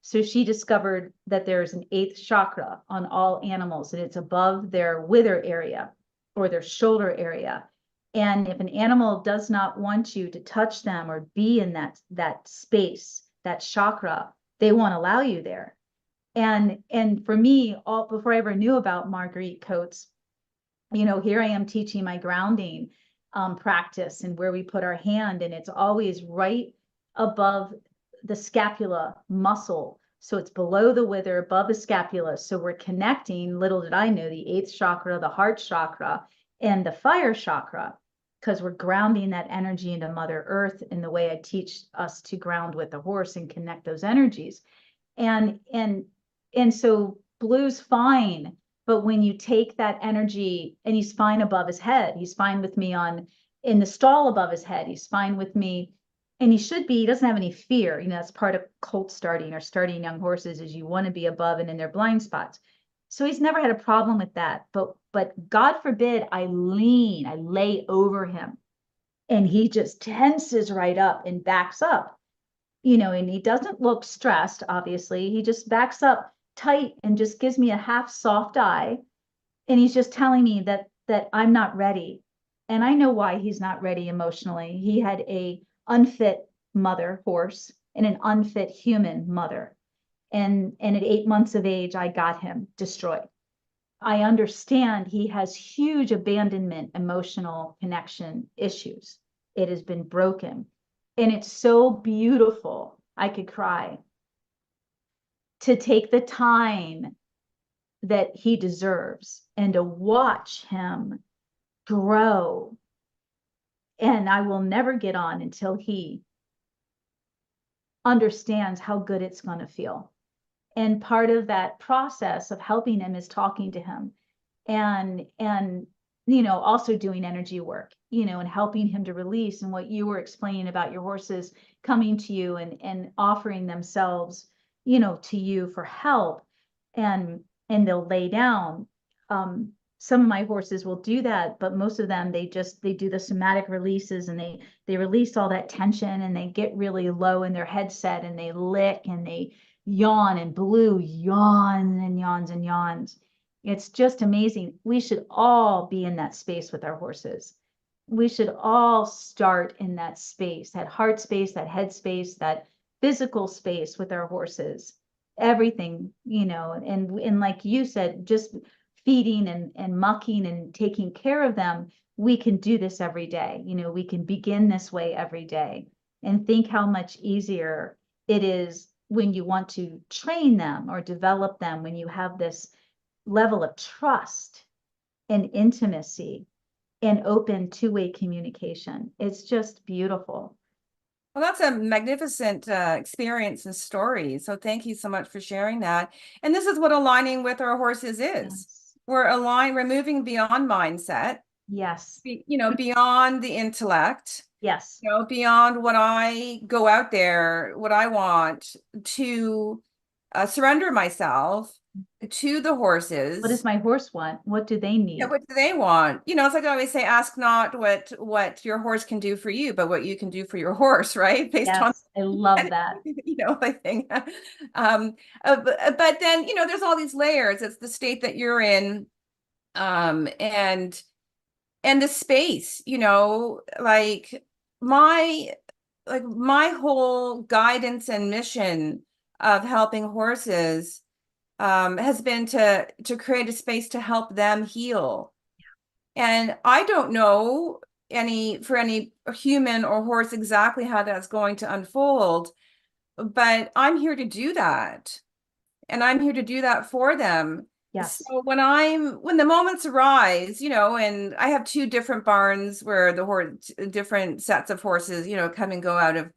So she discovered that there's an 8th chakra on all animals, and it's above their wither area or their shoulder area. And if an animal does not want you to touch them or be in that space, that chakra, they won't allow you there. And for me, all before I ever knew about Marguerite Coates, here I am teaching my grounding practice, and where we put our hand, and it's always right above the scapula muscle. So it's below the wither, above the scapula. So we're connecting, little did I know, the 8th chakra, the heart chakra, and the fire chakra, because we're grounding that energy into Mother Earth in the way I teach us to ground with the horse and connect those energies. And so Blue's fine, but when you take that energy, and he's fine above his head, he's fine with me in the stall above his head, he's fine with me, and he should be. He doesn't have any fear. That's part of colt starting or starting young horses, is you want to be above and in their blind spots. So he's never had a problem with that. But God forbid I lay over him, and he just tenses right up and backs up, and he doesn't look stressed, obviously. He just backs up tight and just gives me a half soft eye. And he's just telling me that I'm not ready. And I know why he's not ready emotionally. He had a unfit mother horse and an unfit human mother. And at 8 months of age, I got him destroyed. I understand he has huge abandonment, emotional connection issues. It has been broken. And it's so beautiful, I could cry, to take the time that he deserves and to watch him grow. And I will never get on until he understands how good it's going to feel. And part of that process of helping him is talking to him and also doing energy work, and helping him to release, and what you were explaining about your horses coming to you and offering themselves, to you for help, and they'll lay down. Some of my horses will do that, but most of them, they do the somatic releases, and they release all that tension, and they get really low in their headset, and they lick and they yawn, and Blue yawns and yawns and yawns. It's just amazing. We should all be in that space with our horses. We should all start in that space, that heart space, that head space, that physical space with our horses. Everything, and like you said, just feeding and mucking and taking care of them, we can do this every day. We can begin this way every day, and think how much easier it is when you want to train them or develop them, when you have this level of trust and intimacy and open two-way communication. It's just beautiful. Well, that's a magnificent experience and story. So thank you so much for sharing that. And this is what aligning with our horses is. Yes. We're moving beyond mindset. Yes. Beyond the intellect. Yes. Beyond what I go out there, what I want, to surrender myself to the horses. What does my horse want? What do they need? Yeah, what do they want? It's like I always say, ask not what your horse can do for you, but what you can do for your horse, right? Based on, I love that. I think. But then, there's all these layers. It's the state that you're in, and the space, like my whole guidance and mission of helping horses has been to create a space to help them heal. And I don't know for any human or horse exactly how that's going to unfold, but I'm here to do that. And I'm here to do that for them. Yes. So when the moments arise, and I have two different barns where different sets of horses, come and go out of.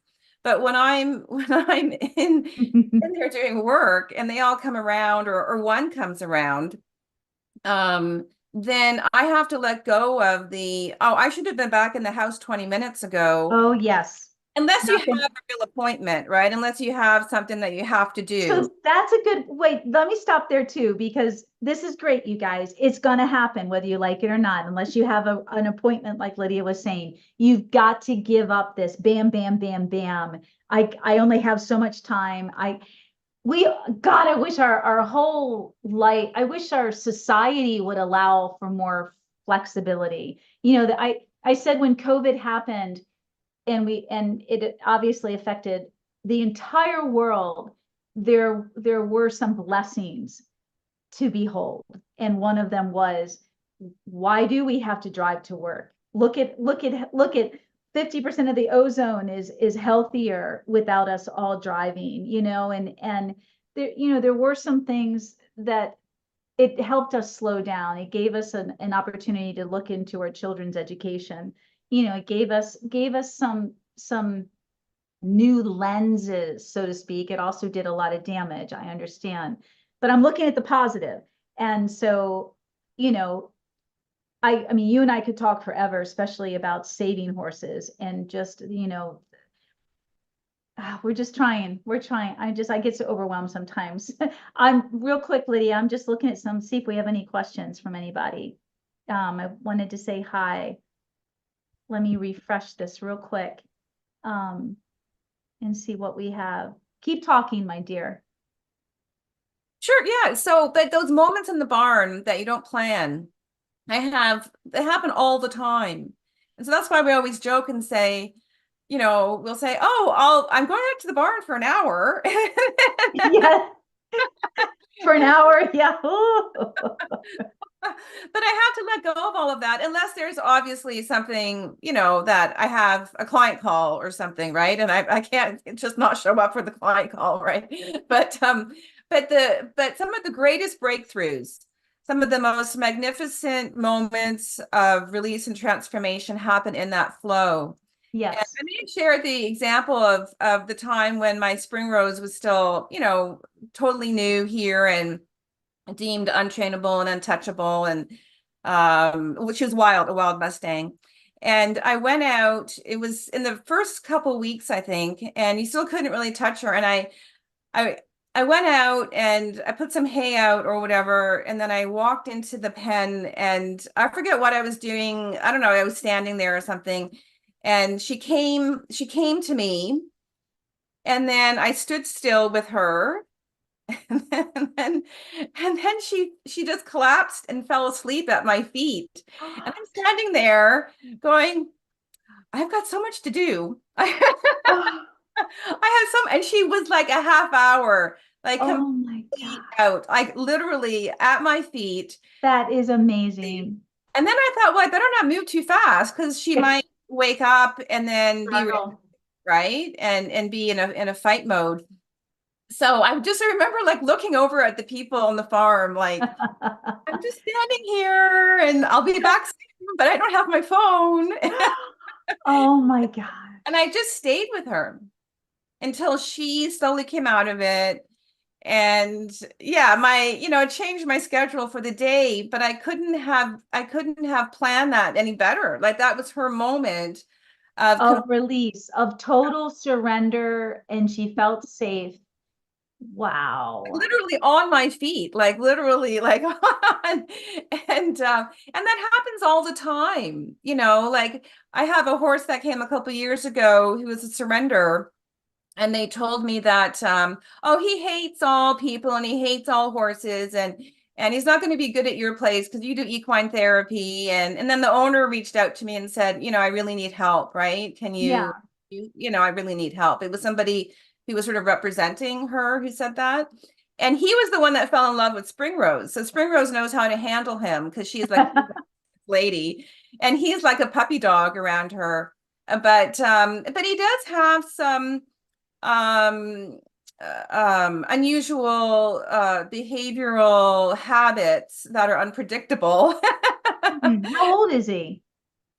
But when I'm in there doing work, and they all come around, or one comes around, then I have to let go of I should have been back in the house 20 minutes ago. Oh, yes. Unless you have a real appointment, right? Unless you have something that you have to do. So that's a good, wait, let me stop there too, because this is great, you guys. It's going to happen whether you like it or not, unless you have an appointment, like Lidia was saying. You've got to give up this bam, bam, bam, bam. I only have so much time. I wish our whole life, I wish our society would allow for more flexibility. I said when COVID happened, and it obviously affected the entire world, there were some blessings to behold. And one of them was, why do we have to drive to work? Look at 50% of the ozone is healthier without us all driving, and there were some things that it helped us slow down. It gave us an opportunity to look into our children's education. It gave us some new lenses, so to speak. It also did a lot of damage, I understand, but I'm looking at the positive. And so, I mean, you and I could talk forever, especially about saving horses, and just, we're trying. I get so overwhelmed sometimes. I'm real quick, Lydia, I'm just looking at see if we have any questions from anybody. I wanted to say hi. Let me refresh this real quick, and see what we have. Keep talking, my dear. Sure, yeah. So, but those moments in the barn that you don't plan, they happen all the time. And so that's why we always joke and say, we'll say, oh, I'm going out to the barn for an hour. Yeah. For an hour, yeah. But I have to let go of all of that, unless there's obviously something, that I have a client call or something, right? And I can't just not show up for the client call, right? But some of the greatest breakthroughs, some of the most magnificent moments of release and transformation happen in that flow. Yes. And I may share the example of the time when my spring rose was still, totally new here and deemed untrainable and untouchable. And which is a wild Mustang. And I went out, it was in the first couple weeks, I think, and you still couldn't really touch her. And I, I went out and I put some hay out or whatever, and then I walked into the pen and I forget what I was doing. I don't know, I was standing there or something. And she came to me, and then I stood still with her. And then she just collapsed and fell asleep at my feet. And I'm standing there going, I've got so much to do. I have some, and she was like a half hour, like Oh my completely God. out, like literally at my feet. That is amazing. And then I thought, well, I better not move too fast because she might wake up and then be Startle. right and be in a fight mode. So I just remember like looking over at the people on the farm, like, I'm just standing here and I'll be back soon, but I don't have my phone. Oh my God. And I just stayed with her until she slowly came out of it. And yeah, it changed my schedule for the day, but I couldn't have planned that any better. Like that was her moment of Of release, of total surrender, and she felt safe. Wow. literally on my feet, like literally like on, and that happens all the time, like I have a horse that came a couple years ago who was a surrender, and they told me that oh, he hates all people and he hates all horses, and he's not going to be good at your place because you do equine therapy. And then the owner reached out to me and said, I really need help, right? Can Yeah. I really need help. It was somebody who was sort of representing her who said that. And he was the one that fell in love with Spring Rose. So Spring Rose knows how to handle him because she's like a lady, and he's like a puppy dog around her. But he does have some um unusual behavioral habits that are unpredictable. How old is he?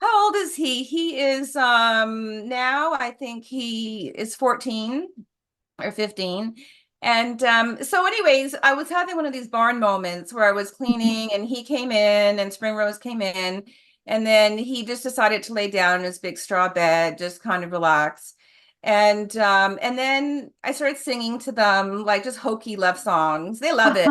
How old is he? He is now, I think he is 14 or 15. And so anyways, I was having one of these barn moments where I was cleaning and he came in and Spring Rose came in, and then he just decided to lay down in his big straw bed, just kind of relax. And then I started singing to them like just hokey love songs. They love it.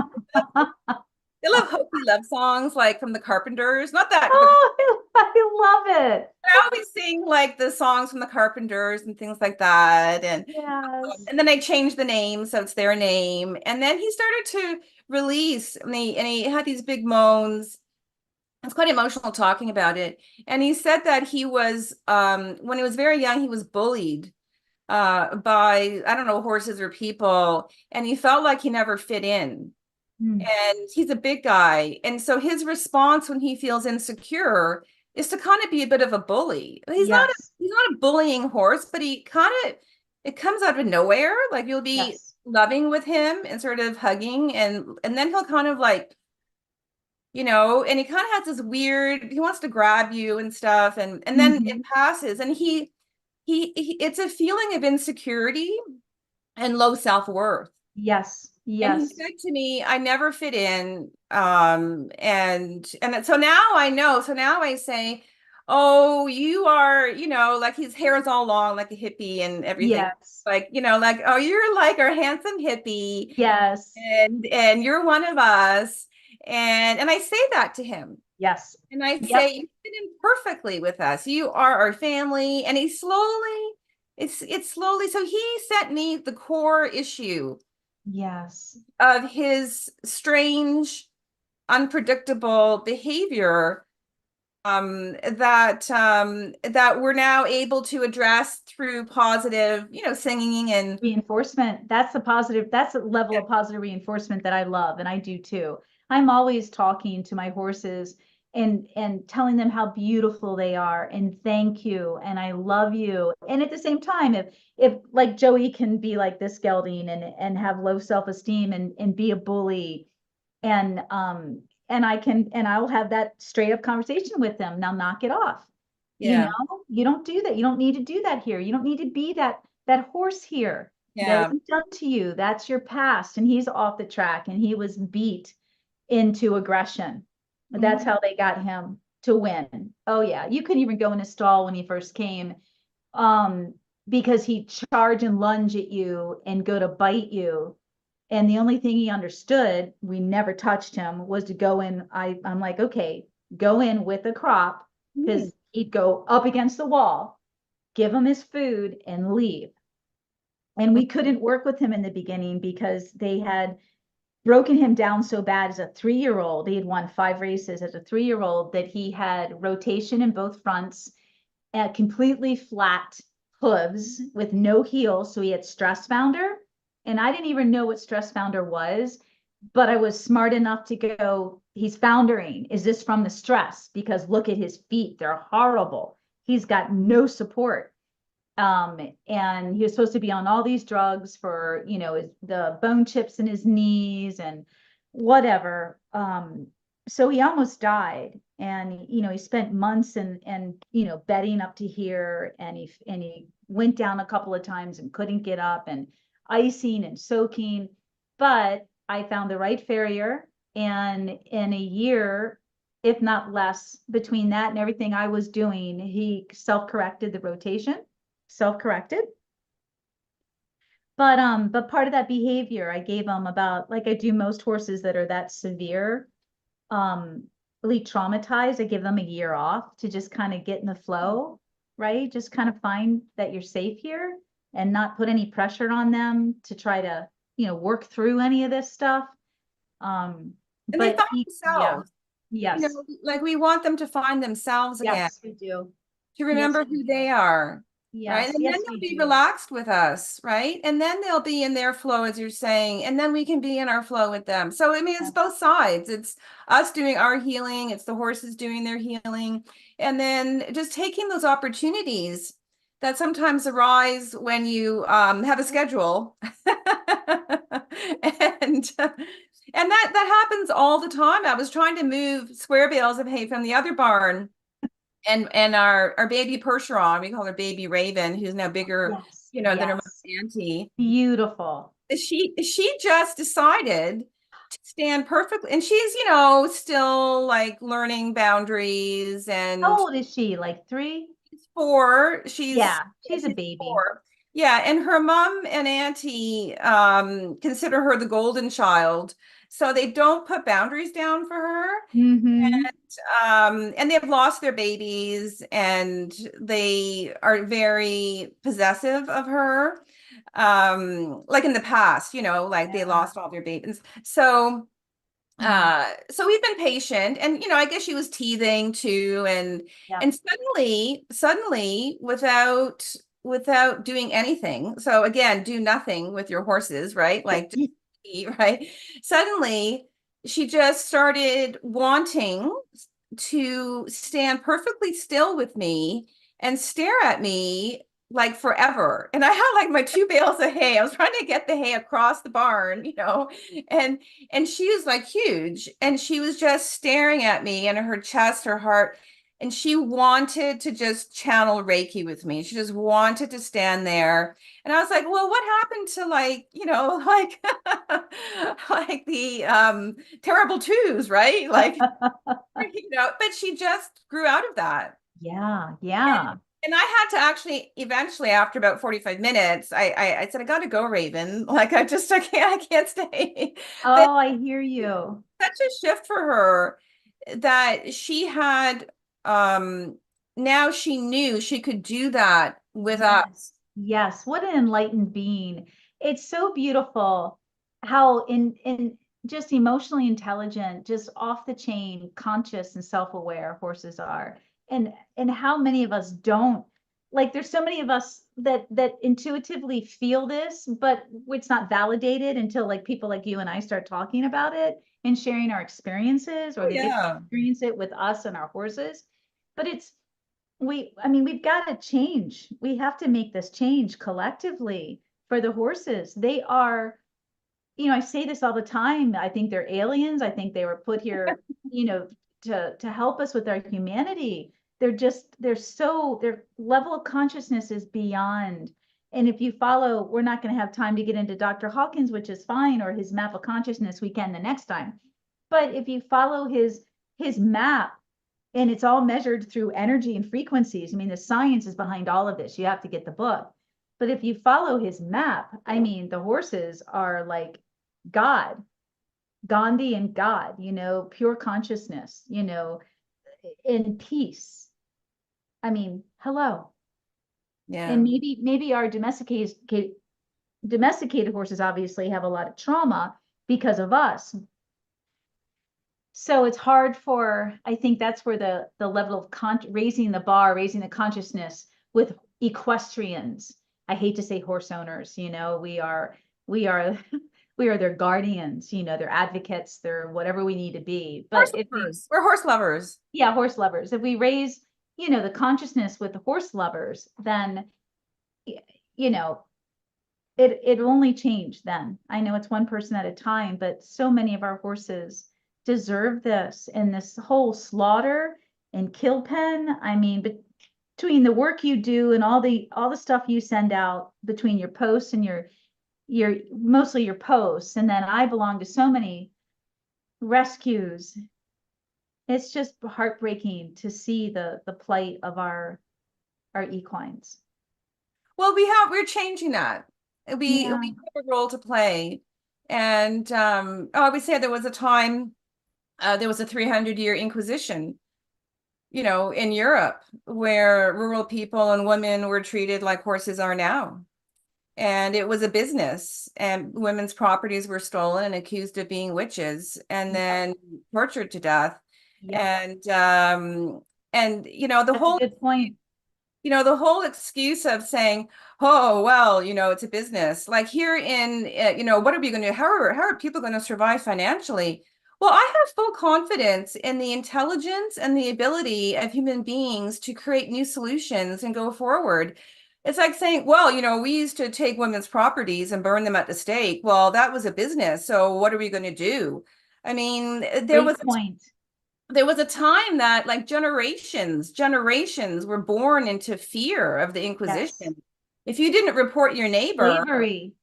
They love hokey love songs like from the Carpenters. Not that the Oh, I love it. I always sing like the songs from the Carpenters and things like that. And Yes. and then I changed the name so it's their name. And then he started to release, and he had these big moans. It's quite emotional talking about it. And he said that he was when he was very young, he was bullied by, I don't know, horses or people, and he felt like he never fit in. Mm. And he's a big guy. And so his response when he feels insecure is to kind of be a bit of a bully. Yes. He's not a bullying horse, but he kind of, it comes out of nowhere. Like you'll be Yes. loving with him and sort of hugging, and then he'll kind of like, and he kind of has this weird, he wants to grab you and stuff, and then it Mhm. passes, and he it's a feeling of insecurity and low self-worth. Yes. And he Yes. said to me, I never fit in. And so now I know. So now I say, oh, you are, like his hair is all long, like a hippie and everything. Yes. Like, like, oh, you're like our handsome hippie, Yes. and you're one of us. And I say that to him. Yes. And I Yep. say, you fit in perfectly with us. You are our family. And he slowly, it's slowly. So he sent me the core issue Yes. of his strange, unpredictable behavior, that we're now able to address through positive, singing and Reinforcement. That's the positive. That's a level of positive reinforcement that I love, and I do too. I'm always talking to my horses and telling them how beautiful they are and thank you and I love you. And at the same time, if like Joey can be like this gelding and have low self-esteem and be a bully, and I'll have that straight up conversation with them. Now knock it off. yeah, You don't do that. You don't need to do that here. You don't need to be that horse here. That yeah, wasn't done to you. That's your past. And he's off the track and he was beat into aggression. That's how they got him to win. Oh yeah, you couldn't even go in a stall when he first came, um, because he'd charge and lunge at you and go to bite you. And the only thing he understood, we never touched him, was to go in. I'm like, okay, go in with a crop, Mhm. because he'd go up against the wall, give him his food, and leave. And we couldn't work with him in the beginning because they had broken him down so bad as a 3-year-old. He had won 5 races as a 3-year-old, that he had rotation in both fronts, completely flat hooves with no heel. So he had stress founder. And I didn't even know what stress founder was, but I was smart enough to go, he's foundering. Is this from the stress? Because look at his feet, they're horrible. He's got no support. And he was supposed to be on all these drugs for, the bone chips in his knees and whatever. So he almost died. And, he spent months and, bedding up to here. And he went down a couple of times and couldn't get up, and icing and soaking. But I found the right farrier. And in a year, if not less, between that and everything I was doing, he self-corrected the rotation, self-corrected. But part of that behavior, I gave him about, like I do most horses that are that severe, really traumatized, I give them a year off to just kind of get in the flow, right? Just kind of find that you're safe here and not put any pressure on them to try to, work through any of this stuff. And they But find yeah, themselves, yes, like we want them to find themselves again, yes, we do. to Yes, remember we who do. they are, right? Yes, And then yes, they'll we be do. relaxed with us, right? And then they'll be in their flow, as you're saying, and then we can be in our flow with them. So, I mean, it's Yeah. both sides. It's us doing our healing, it's the horses doing their healing, and then just taking those opportunities that sometimes arise when you have a schedule. and that happens all the time. I was trying to move square bales of hay from the other barn, and our baby Percheron, we call her baby Raven, who's now bigger, Yes, than her yes. mom Auntie. Beautiful. She just decided to stand perfectly, and she's, still like learning boundaries, How and old is she? Like 3? 4. Yeah, Yeah, she's a she's baby. 4. Yeah, and her mom and auntie consider her the golden child, so they don't put boundaries down for her. Mm-hmm. And they've lost their babies, and they are very possessive of her. Like in the past, like they Yeah, lost all their babies. So yeah, so we've been patient, and I guess she was teething too, and yeah. and suddenly without doing anything. So again, do nothing with your horses, right? Like just eat, right? Suddenly she just started wanting to stand perfectly still with me and stare at me like forever. And I had like my 2 bales of hay. I was trying to get the hay across the barn, and she was like huge, and she was just staring at me, and her chest, her heart, and she wanted to just channel Reiki with me. She just wanted to stand there. And I was like, well, what happened to like, like like the terrible twos, right? Like, but she just grew out of that. Yeah, And yeah. and I had to actually eventually, after about 45 minutes, I said, I gotta go, Raven. Like I can't stay. But Oh, I hear you. such a shift for her that she had now she knew she could do that with Yes, us. yes. What an enlightened being. It's so beautiful how in just emotionally intelligent, just off the chain, conscious and self-aware horses are. And how many of us don't, like there's so many of us that intuitively feel this, but it's not validated until like people like you and I start talking about it and sharing our experiences, or Oh they get to yeah. experience it with us and our horses. But I mean, we've got to change. We have to make this change collectively for the horses. They are, I say this all the time. I think they're aliens. I think they were put here, to help us with our humanity. Their level of consciousness is beyond. And if you follow, we're not going to have time to get into Dr. Hawkins, which is fine, or his map of consciousness, we can the next time. But if you follow his map, and it's all measured through energy and frequencies. I mean, the science is behind all of this. You have to get the book. But if you follow his map, I mean, the horses are like God, Gandhi and God, pure consciousness, in peace. I mean, hello. Yeah. And maybe our domesticated horses obviously have a lot of trauma because of us. So it's hard I think that's where the level of raising the bar, raising the consciousness with equestrians. I hate to say horse owners, we are we are their guardians, they're advocates, they're whatever we need to be. Horse But if we, lovers. We're horse lovers. yeah, horse lovers, if we raise, the consciousness with the horse lovers, then, you know, it'll only change then. I know it's one person at a time, but so many of our horses deserve this, and this whole slaughter and kill pen. I mean, between the work you do and all the stuff you send out between your posts and your mostly your posts, and then I belong to so many rescues. It's just heartbreaking to see the plight of our equines. Well, we're changing that. We Yeah. have a role to play. And I would say there was a time, there was a 300-year Inquisition, in Europe, where rural people and women were treated like horses are now. And it was a business, and women's properties were stolen and accused of being witches, and then tortured to death. Yeah. And the That's a whole good point. the whole excuse of saying, oh, well, it's a business. Like here in, what are we going to do? How are people going to survive financially? Well, I have full confidence in the intelligence and the ability of human beings to create new solutions and go forward. It's like saying, well, we used to take women's properties and burn them at the stake. Well, that was a business. So what are we going to do? I mean, Great point. There was a time that like generations were born into fear of the Yes. Inquisition. If you didn't report your neighbor, Slavery.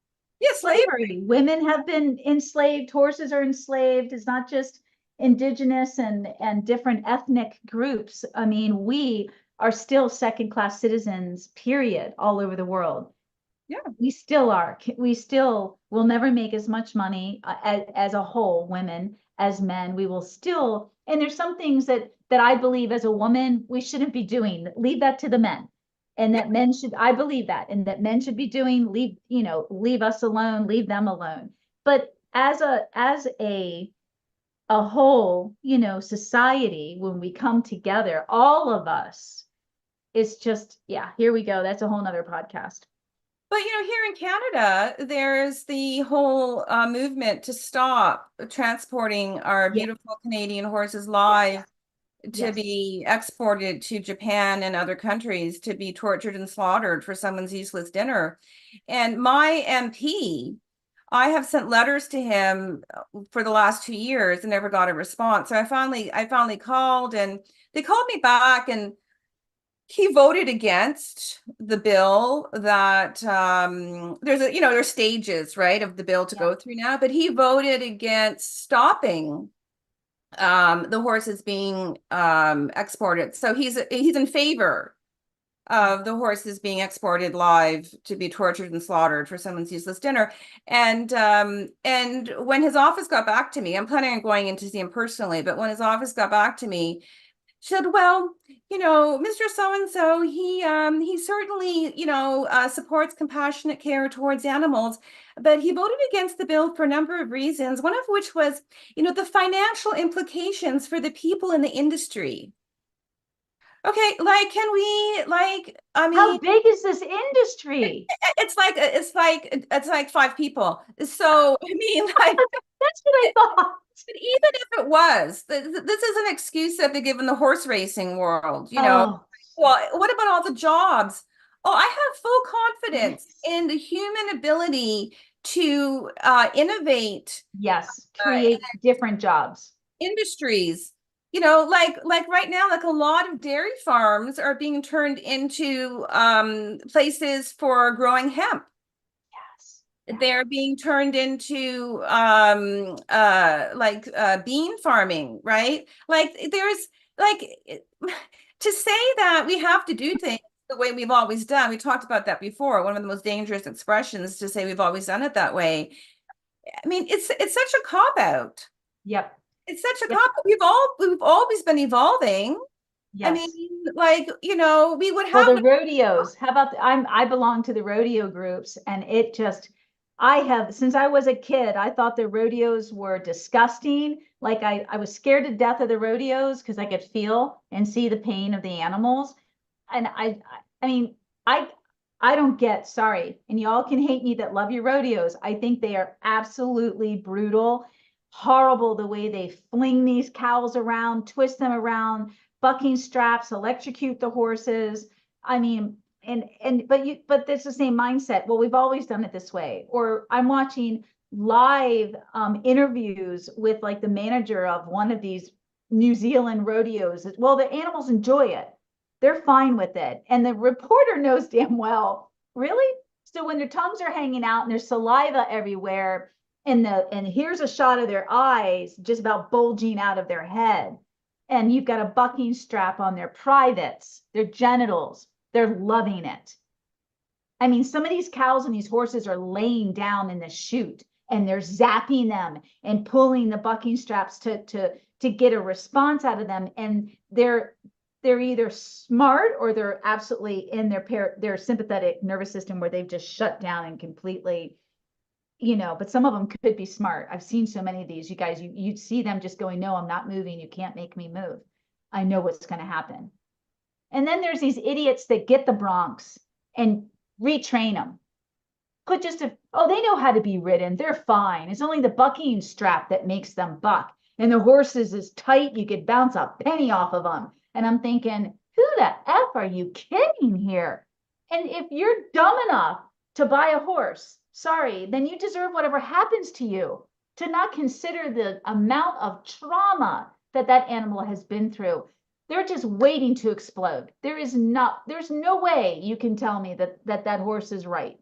yeah, Slavery. Women have been enslaved. Horses are enslaved. It's not just indigenous and different ethnic groups. I mean, we are still second-class citizens, period, all over the world. yeah. We still are. We still will never make as much money as a whole, women, as men. We will still, and there's some things that I believe as a woman we shouldn't be doing. Leave that to the men. And that men should, I believe that, and that men should be doing, leave us alone, leave them alone. But as a whole, society, when we come together, all of us, it's just, yeah, here we go. That's a whole nother podcast. But here in Canada, there's the whole movement to stop transporting our Yeah. beautiful Canadian horses live to Yes. be exported to Japan and other countries to be tortured and slaughtered for someone's useless dinner. And my MP, I have sent letters to him for the last 2 years and never got a response. So I finally called, and they called me back, and he voted against the bill that there's stages, right, of the bill to go through now, but he voted against stopping the horses being exported. So he's in favor of the horses being exported live to be tortured and slaughtered for someone's useless dinner. And when his office got back to me, I'm planning on going in to see him personally, but when his office got back to me, she said, well, Mr. So-and-so, he certainly, supports compassionate care towards animals, but he voted against the bill for a number of reasons, one of which was, the financial implications for the people in the industry. Okay, I mean, how big is this industry? it's like 5 people. So, I mean, like, that's what I thought. But even if it was, this is an excuse that they give in the horse racing world, Oh. Well, what about all the jobs? Oh, I have full confidence in the human ability to innovate. Yes, create different jobs. Industries. Like right now, like a lot of dairy farms are being turned into places for growing hemp. Yes. They're being turned into bean farming, right? Like there's like to say that we have to do things the way we've always done. We talked about that before. One of the most dangerous expressions to say we've always done it that way. I mean, it's such a cop out. Yep. It's such a Yep. cop out. We've always been evolving. I mean, Yes. like, you know, we would Well, have the rodeos, how about I belong to the rodeo groups, and it just I have since I was a kid, I thought the rodeos were disgusting. Like I was scared to death of the rodeos because I could feel and see the pain of the animals. And I mean, I I don't get, sorry, and y'all can hate me that love your rodeos. I think they are absolutely brutal, horrible the way they fling these cows around, twist them around, bucking straps, electrocute the horses. I mean, but it's the same mindset. Well, we've always done it this way. Or I'm watching live interviews with like the manager of one of these New Zealand rodeos. Well, the animals enjoy it. They're fine with it. And the reporter knows damn well, really? So when their tongues are hanging out and there's saliva everywhere, and here's a shot of their eyes just about bulging out of their head, and you've got a bucking strap on their privates, their genitals, they're loving it. I mean, some of these cows and these horses are laying down in the chute and they're zapping them and pulling the bucking straps to get a response out of them. And they're either smart or they're absolutely in their sympathetic nervous system where they've just shut down and completely, but some of them could be smart. I've seen so many of these, you guys, you'd see them just going, no, I'm not moving. You can't make me move. I know what's going to happen. And then there's these idiots that get the broncs and retrain them. Put just they know how to be ridden. They're fine. It's only the bucking strap that makes them buck. And the horses is tight. You could bounce a penny off of them. And I'm thinking, who the F are you kidding here? And if you're dumb enough to buy a horse, sorry, then you deserve whatever happens to you. To not consider the amount of trauma that animal has been through. They're just waiting to explode. There's no way you can tell me that horse is right.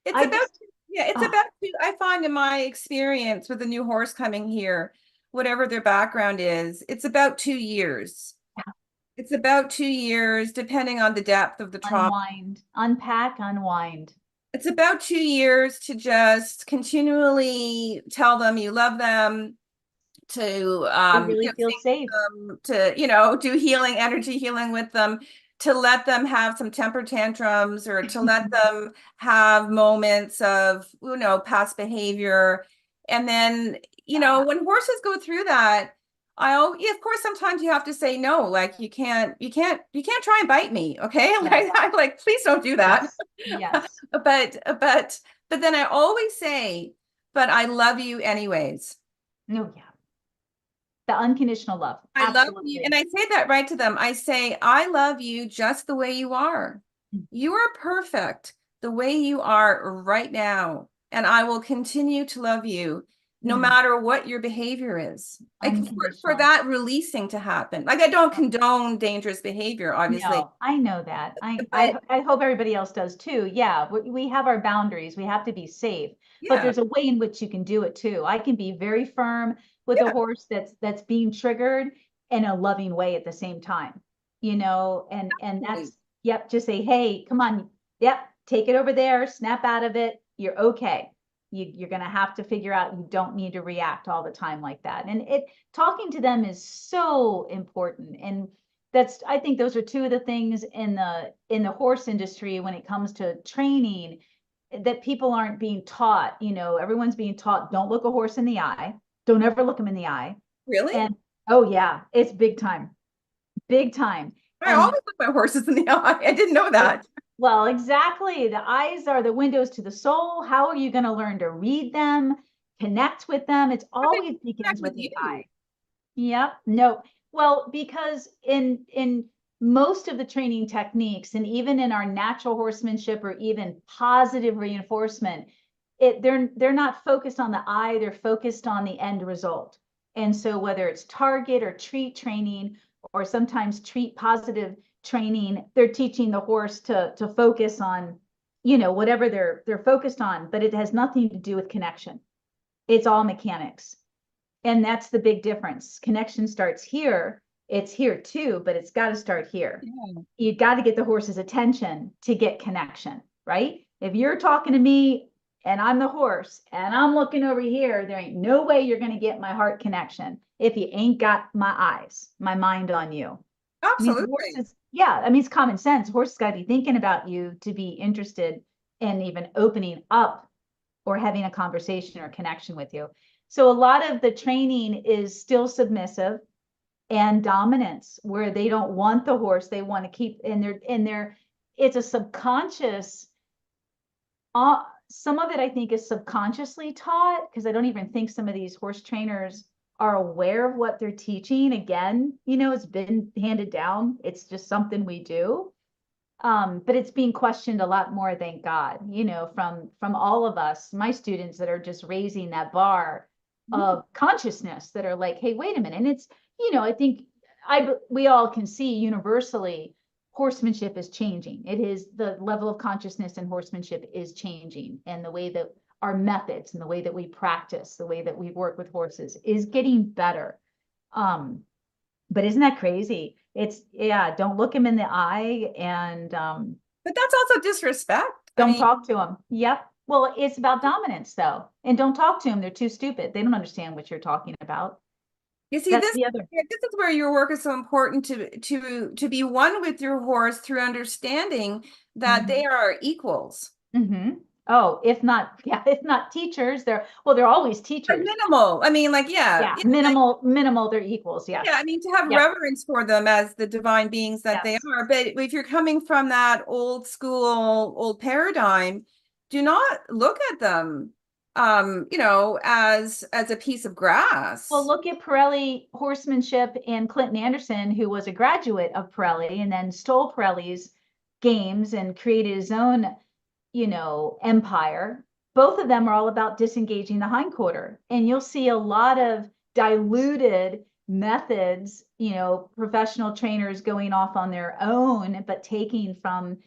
It's I about, just, yeah, it's oh, about, I find in my experience with a new horse coming here, whatever their background is, it's about 2 years. It's about 2 years, depending on the depth of the trauma. unwind, unpack, unwind. It's about 2 years to just continually tell them you love them, to They really feel safe. to do healing, energy healing with them, to let them have some temper tantrums, or to let them have moments of past behavior. And then when horses go through that, of course sometimes you have to say no, like you can't try and bite me, okay? Yes. Like I'm like, please don't do that. Yes. but then I always say, but I love you anyways. No, yeah. The unconditional love. I love you. Absolutely. And I say that right to them. I say, I love you just the way you are. You are perfect the way you are right now. And I will continue to love you no matter what your behavior is. Like for that releasing to happen. Like I don't condone dangerous behavior, obviously. No, I know that. I hope everybody else does too. Yeah, we have our boundaries. We have to be safe, but there's a way in which you can do it too. I can be very firm with a horse that's being triggered in a loving way at the same time, and that's, yep, just say, hey, come on, yep, take it over there, snap out of it. You're okay. You're going to have to figure out you don't need to react all the time like that. And talking to them is so important. And I think those are two of the things in the horse industry when it comes to training that people aren't being taught. Everyone's being taught, don't look a horse in the eye. Don't ever look them in the eye. Really? And oh yeah, it's big time. Big time. I always look my horses in the eye. I didn't know that. Well, exactly. The eyes are the windows to the soul. How are you going to learn to read them, connect with them? It's always begins with the eye. Yep. No. Well, because in most of the training techniques, and even in our natural horsemanship or even positive reinforcement, they're not focused on the eye, they're focused on the end result. And so whether it's target or treat training, or sometimes treat positive training, they're teaching the horse to focus on whatever they're focused on, but it has nothing to do with connection. It's all mechanics. And that's the big difference. Connection starts here. It's here too, but it's got to start here. Yeah. You got to get the horse's attention to get connection, right? If you're talking to me and I'm the horse and I'm looking over here, there ain't no way you're going to get my heart connection if you ain't got my eyes, my mind on you. I mean, Absolutely. horses, yeah, I mean, it's common sense. Horses got to be thinking about you to be interested in even opening up or having a conversation or connection with you. So a lot of the training is still submissive and dominance, where they don't want the horse, they want to keep in their it's a subconscious, some of it I think is subconsciously taught, because I don't even think some of these horse trainers are aware of what they're teaching. Again, it's been handed down, it's just something we do. But it's being questioned a lot more, thank God, from all of us, my students that are just raising that bar of consciousness, that are like, hey, wait a minute. And it's, I think we all can see universally horsemanship is changing. It is, the level of consciousness in horsemanship is changing, and the way that our methods and the way that we practice, the way that we work with horses is getting better. But isn't that crazy? It's, yeah, don't look him in the eye, and But that's also disrespect. don't talk to him. Yep. Well, it's about dominance though. And don't talk to them. They're too stupid. They don't understand what you're talking about. You see, That's this the other. this is where your work is so important, to be one with your horse through understanding that they are equals. Mm-hmm. Oh, if not, yeah, if not teachers, they're always But teachers. minimal. I mean, like, Yeah, like, minimal, they're equals. Yes. yeah, I mean, to have Yep. reverence for them as the divine beings that they Yes. are. But if you're coming from that old school, old paradigm, do not look at them, as a piece of Well, grass. look at Pirelli horsemanship and Clinton Anderson, who was a graduate of Pirelli and then stole Pirelli's games and created his own, empire. Both of them are all about disengaging the hindquarter. And you'll see a lot of diluted methods, professional trainers going off on their own, but taking from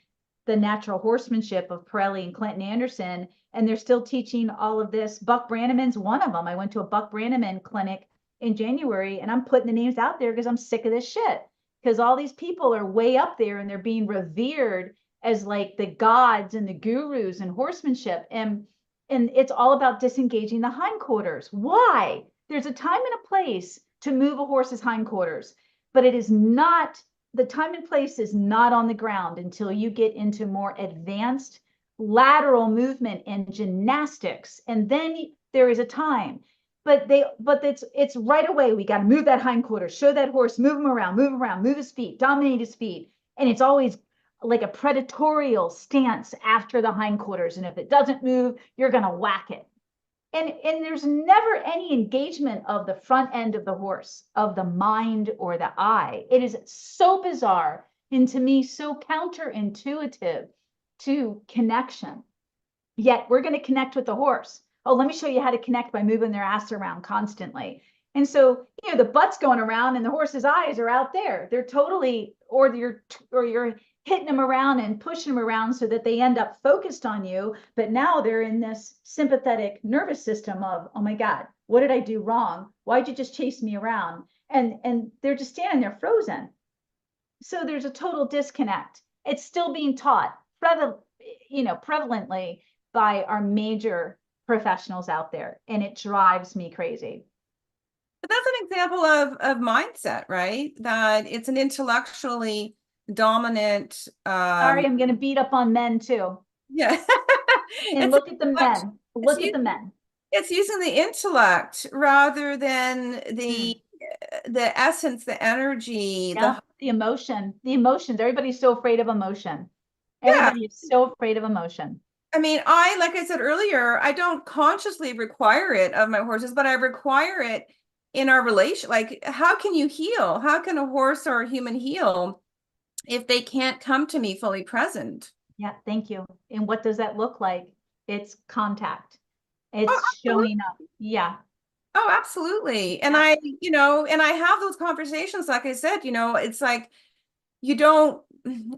the natural horsemanship of Pirelli and Clinton Anderson, and they're still teaching all of this. Buck Brannaman's one of them. I went to a Buck Brannaman clinic in January, and I'm putting the names out there because I'm sick of this shit. Because all these people are way up there and they're being revered as like the gods and the gurus and horsemanship. And it's all about disengaging the hindquarters. Why? There's a time and a place to move a horse's hindquarters, but it is not, the time and place is not on the ground until you get into more advanced lateral movement and gymnastics. And then there is a time, but it's right away. We got to move that hindquarter, show that horse, move him around, move his feet, dominate his feet. And it's always like a predatorial stance after the hindquarters. And if it doesn't move, you're going to whack it. And there's never any engagement of the front end of the horse, of the mind or the eye. It is so bizarre, and to me so counterintuitive to connection. Yet we're going to connect with the horse. Oh, let me show you how to connect by moving their ass around constantly. And so, the butt's going around and the horse's eyes are out there. They're totally, or you're hitting them around and pushing them around so that they end up focused on you. But now they're in this sympathetic nervous system of, oh my God, what did I do wrong? Why'd you just chase me around? And they're just standing there frozen. So there's a total disconnect. It's still being taught prevalently by our major professionals out there. And it drives me crazy. But that's an example of mindset, right? That it's an intellectually dominant. Sorry, I'm going to beat up on men too. Yeah. And look at the men. Look at the men. It's using the intellect rather than the essence, the energy, the emotion, the emotions. Everybody's so afraid of emotion. Yeah. Everybody is so afraid of emotion. I mean, like I said earlier, I don't consciously require it of my horses, but I require it in our relation. Like, how can you heal? How can a horse or a human heal if they can't come to me fully present? Yeah, thank you. And what does that look like? It's contact. It's showing up. Yeah. Oh, absolutely. And I have those conversations, like I said, it's like, you don't,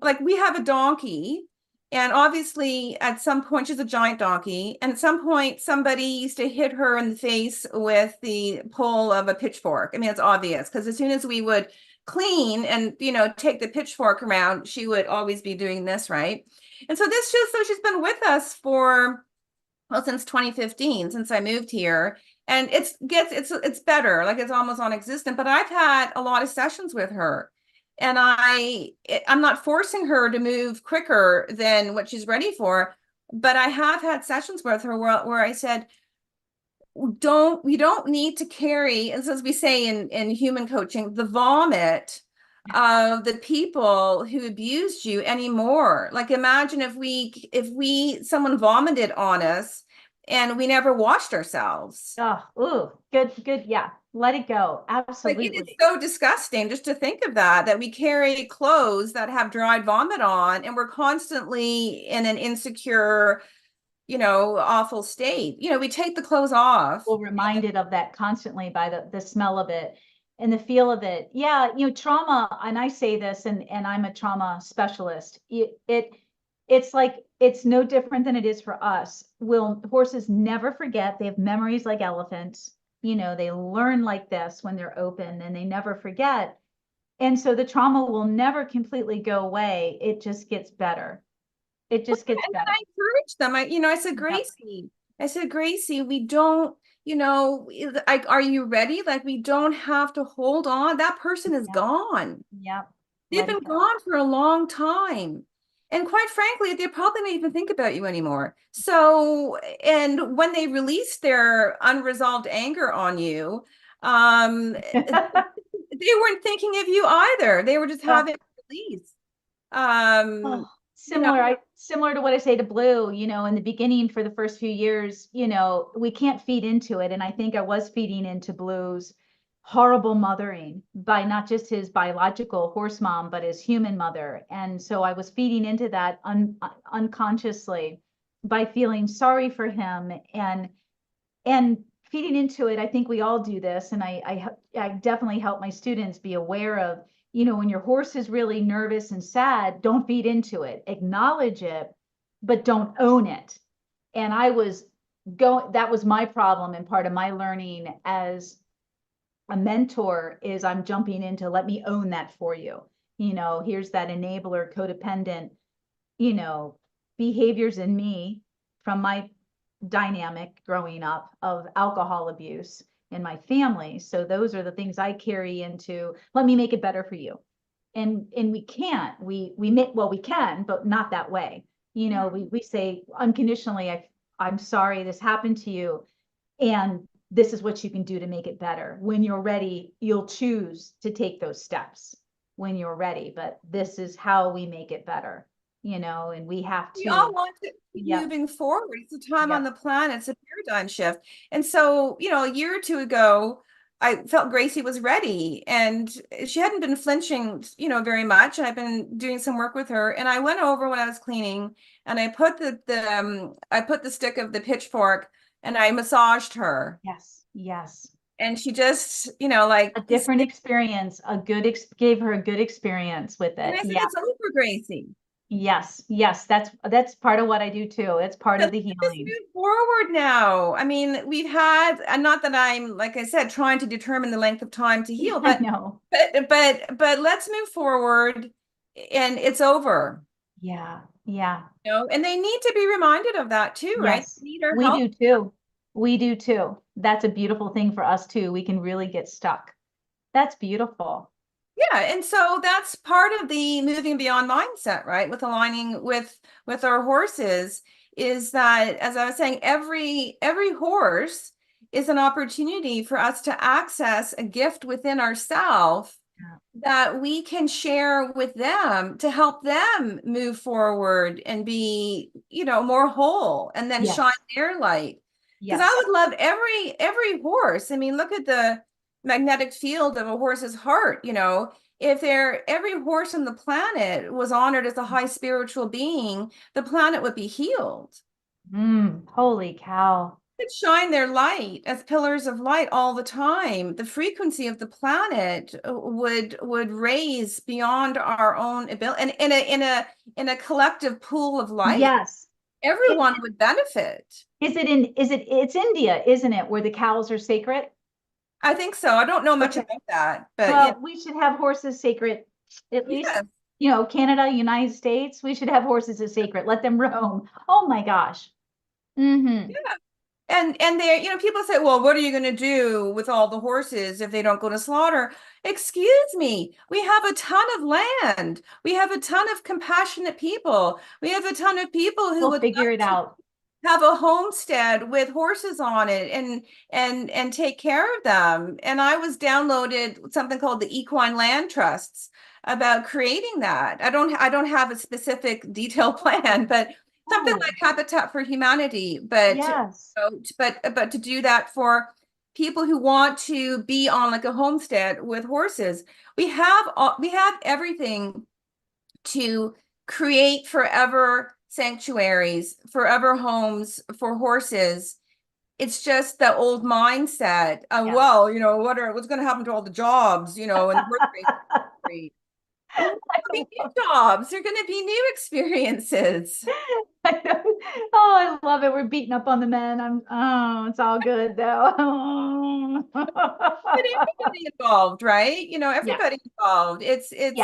like, we have a donkey And obviously, at some point, she's a giant donkey. And at some point, somebody used to hit her in the face with the pole of a pitchfork. I mean, it's obvious because as soon as we would clean and, take the pitchfork around, she would always be doing this, right? And so so she's been with us for, well, since 2015, since I moved here. And it's better, like it's almost non-existent, but I've had a lot of sessions with her. And I'm not forcing her to move quicker than what she's ready for, but I have had sessions with her where I said, we don't need to carry, as we say in human coaching, the vomit of the people who abused you anymore. Like imagine if someone vomited on us and we never washed ourselves. Oh, ooh, good. Yeah. Let it go. Like Absolutely. it is so disgusting just to think of that we carry clothes that have dried vomit on and we're constantly in an insecure, awful state. We take the clothes off. We're reminded of that constantly by the smell of it and the feel of it. Yeah, trauma, and I say this, and I'm a trauma specialist. It's like it's no different than it is for us. Horses never forget. They have memories like elephants. They learn like this when they're open, and they never forget. And so the trauma will never completely go away. It just gets better. It just gets better. I encourage them. I said, Gracie, we don't, are you ready? Like, we don't have to hold on. That person is gone. Yeah. They've been gone for a long time. And quite frankly, they probably don't even think about you anymore. So, and when they release their unresolved anger on you, they weren't thinking of you either. They were just having a release. Similar to what I say to Blue, in the beginning for the first few years, we can't feed into it. And I think I was feeding into Blue's horrible mothering by not just his biological horse mom, but his human mother. And so I was feeding into that unconsciously by feeling sorry for him and feeding into it. I think we all do this. And I definitely help my students be aware of, when your horse is really nervous and sad, don't feed into it, acknowledge it, but don't own it. And that was my problem. And part of my learning as a mentor is I'm jumping into, let me own that for you. Here's that enabler, codependent, behaviors in me from my dynamic growing up of alcohol abuse in my family. So those are the things I carry into, let me make it better for you. And we can't, we can, but not that way. We say unconditionally, I'm sorry this happened to you. And this is what you can do to make it better. When you're ready, you'll choose to take those steps when you're ready, but this is how we make it better, and we have to. We all want to keep moving forward. It's a time on the planet. It's a paradigm shift. And so, a year or two ago, I felt Gracie was ready and she hadn't been flinching, very much. And I've been doing some work with her. And I went over when I was cleaning and I put the stick of the pitchfork and I massaged her. Yes. And she just, like a different experience, gave her a good experience with it. And I said, it's over, Gracie. Yes, that's part of what I do too. It's part of the healing. Just move forward now. I mean, we've had, and not that I'm, like I said, trying to determine the length of time to heal, but no. but let's move forward, and it's over. Yeah. And they need to be reminded of that too, right? We do too. That's a beautiful thing for us too. We can really get stuck. That's beautiful. Yeah, and so that's part of the moving beyond mindset, right? With aligning with our horses, is that, as I was saying, every horse is an opportunity for us to access a gift within ourselves that we can share with them to help them move forward and be, more whole and then shine their light. Because I would love every horse. I mean, look at the magnetic field of a horse's heart. If every horse on the planet was honored as a high spiritual being, the planet would be healed. Holy cow. could shine their light as pillars of light all the time, the frequency of the planet would raise beyond our own ability, and in a collective pool of light, Yes. everyone would benefit. It's India, isn't it, where the cows are sacred? I think so. I don't know much Okay. about that, but Well, we should have horses sacred, at least, yes. Canada, United States, we should have horses as sacred. Let them roam. Oh my gosh. Mm-hmm. And there, people say, well, what are you going to do with all the horses if they don't go to slaughter? Excuse me, we have a ton of land. We have a ton of compassionate people. We have a ton of people who We'll would figure love it to out. have a homestead with horses on it and take care of them. And I was downloaded something called the Equine Land Trusts about creating that. I don't have a specific detailed plan, but something Oh, like Habitat for Humanity, but yes. but to do that for people who want to be on like a homestead with horses. We have everything to create forever sanctuaries, forever homes for horses. It's just the old mindset. Yeah. Well, what's going to happen to all the jobs, in the horse racing? Well, there'll be new jobs. There are going to be new experiences. Oh, I love it. We're beating up on the men. It's all good though. But everybody involved, right? Yeah. Everybody involved. Yes. It's, and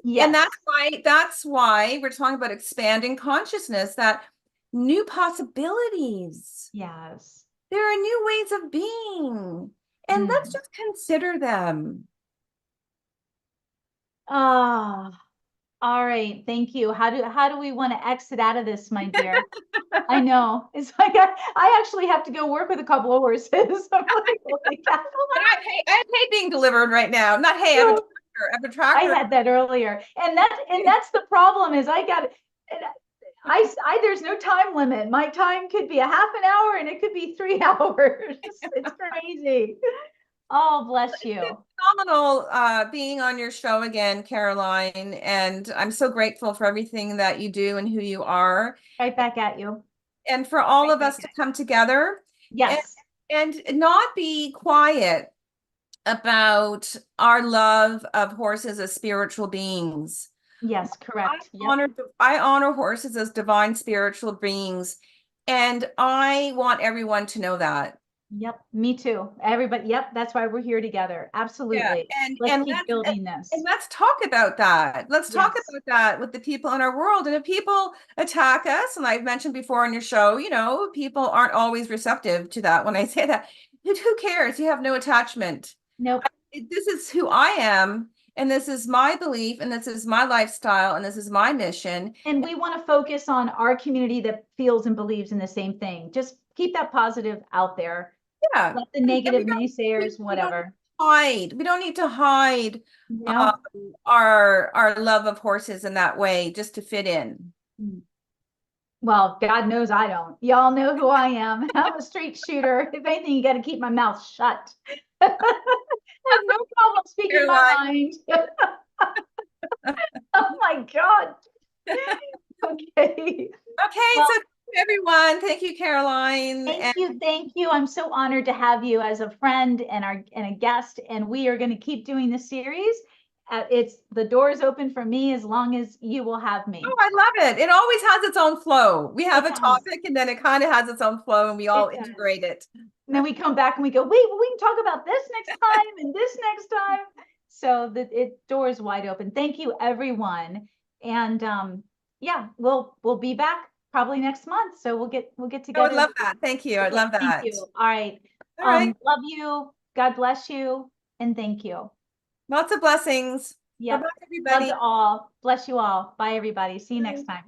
Yes. that's why we're talking about expanding consciousness, that new possibilities. Yes. There are new ways of being, and let's Mm. just consider them. Ah, all right. Thank you. How do we want to exit out of this, my dear? I know. It's like I actually have to go work with a couple of horses. I'm like, holy cow. I hate being delivered right now. Not hey, I have a No, tractor. I have a I tractor. had that earlier. And that's the problem is there's no time limit. My time could be a half an hour and it could be 3 hours. It's crazy. Oh, bless you. Phenomenal being on your show again, Caroline. And I'm so grateful for everything that you do and who you are, Right back at you. and for all Right of back us to at come together you. and, Yes. and not be quiet about our love of horses as spiritual beings. Yes, I correct. Yep. honor I honor horses as divine spiritual beings, and I want everyone to know that. Yep. Me too. Everybody. Yep. That's why we're here together. Yeah, Absolutely. and Let's and keep let's building and this. let's talk about that. Let's talk Yes. about that with the people in our world. And if people attack us, and I've mentioned before on your show, people aren't always receptive to that. When I say that, who cares? You have no attachment. Nope. This is who I am, and this is my belief, and this is my lifestyle, and this is my mission. And we want to focus on our community that feels and believes in the same thing. Just keep that positive out there. Yeah, Let the and negative we don't naysayers, we don't whatever. hide. We don't need to hide No. our love of horses in that way just to fit in. Well, God knows I don't. Y'all know who I am. I'm a straight shooter. If anything, you got to keep my mouth shut. I have no problem speaking my Caroline. mind. Oh my God. Okay. Okay, Well, so everyone, thank you, Caroline. thank And you. Thank you. I'm so honored to have you as a friend and a guest. And we are going to keep doing this series. It's the door is open for me as long as you will have me. oh, I love it. It always has its own flow. We have It a does. topic and then it kind of has its own flow and we all It does. integrate it. And then we come back and we go, wait, well, we can talk about this next time and this next time. So the door is wide open. Thank you, everyone. And yeah, we'll be back probably next month. So we'll get I would together. love that. Thank you. I'd Okay, love thank that. you. All right. All right. Love you. God bless you. And thank you. Lots of blessings. Yep. Bye-bye, Love everybody. you all. Bless you all. Bye, everybody. See you next Bye. time.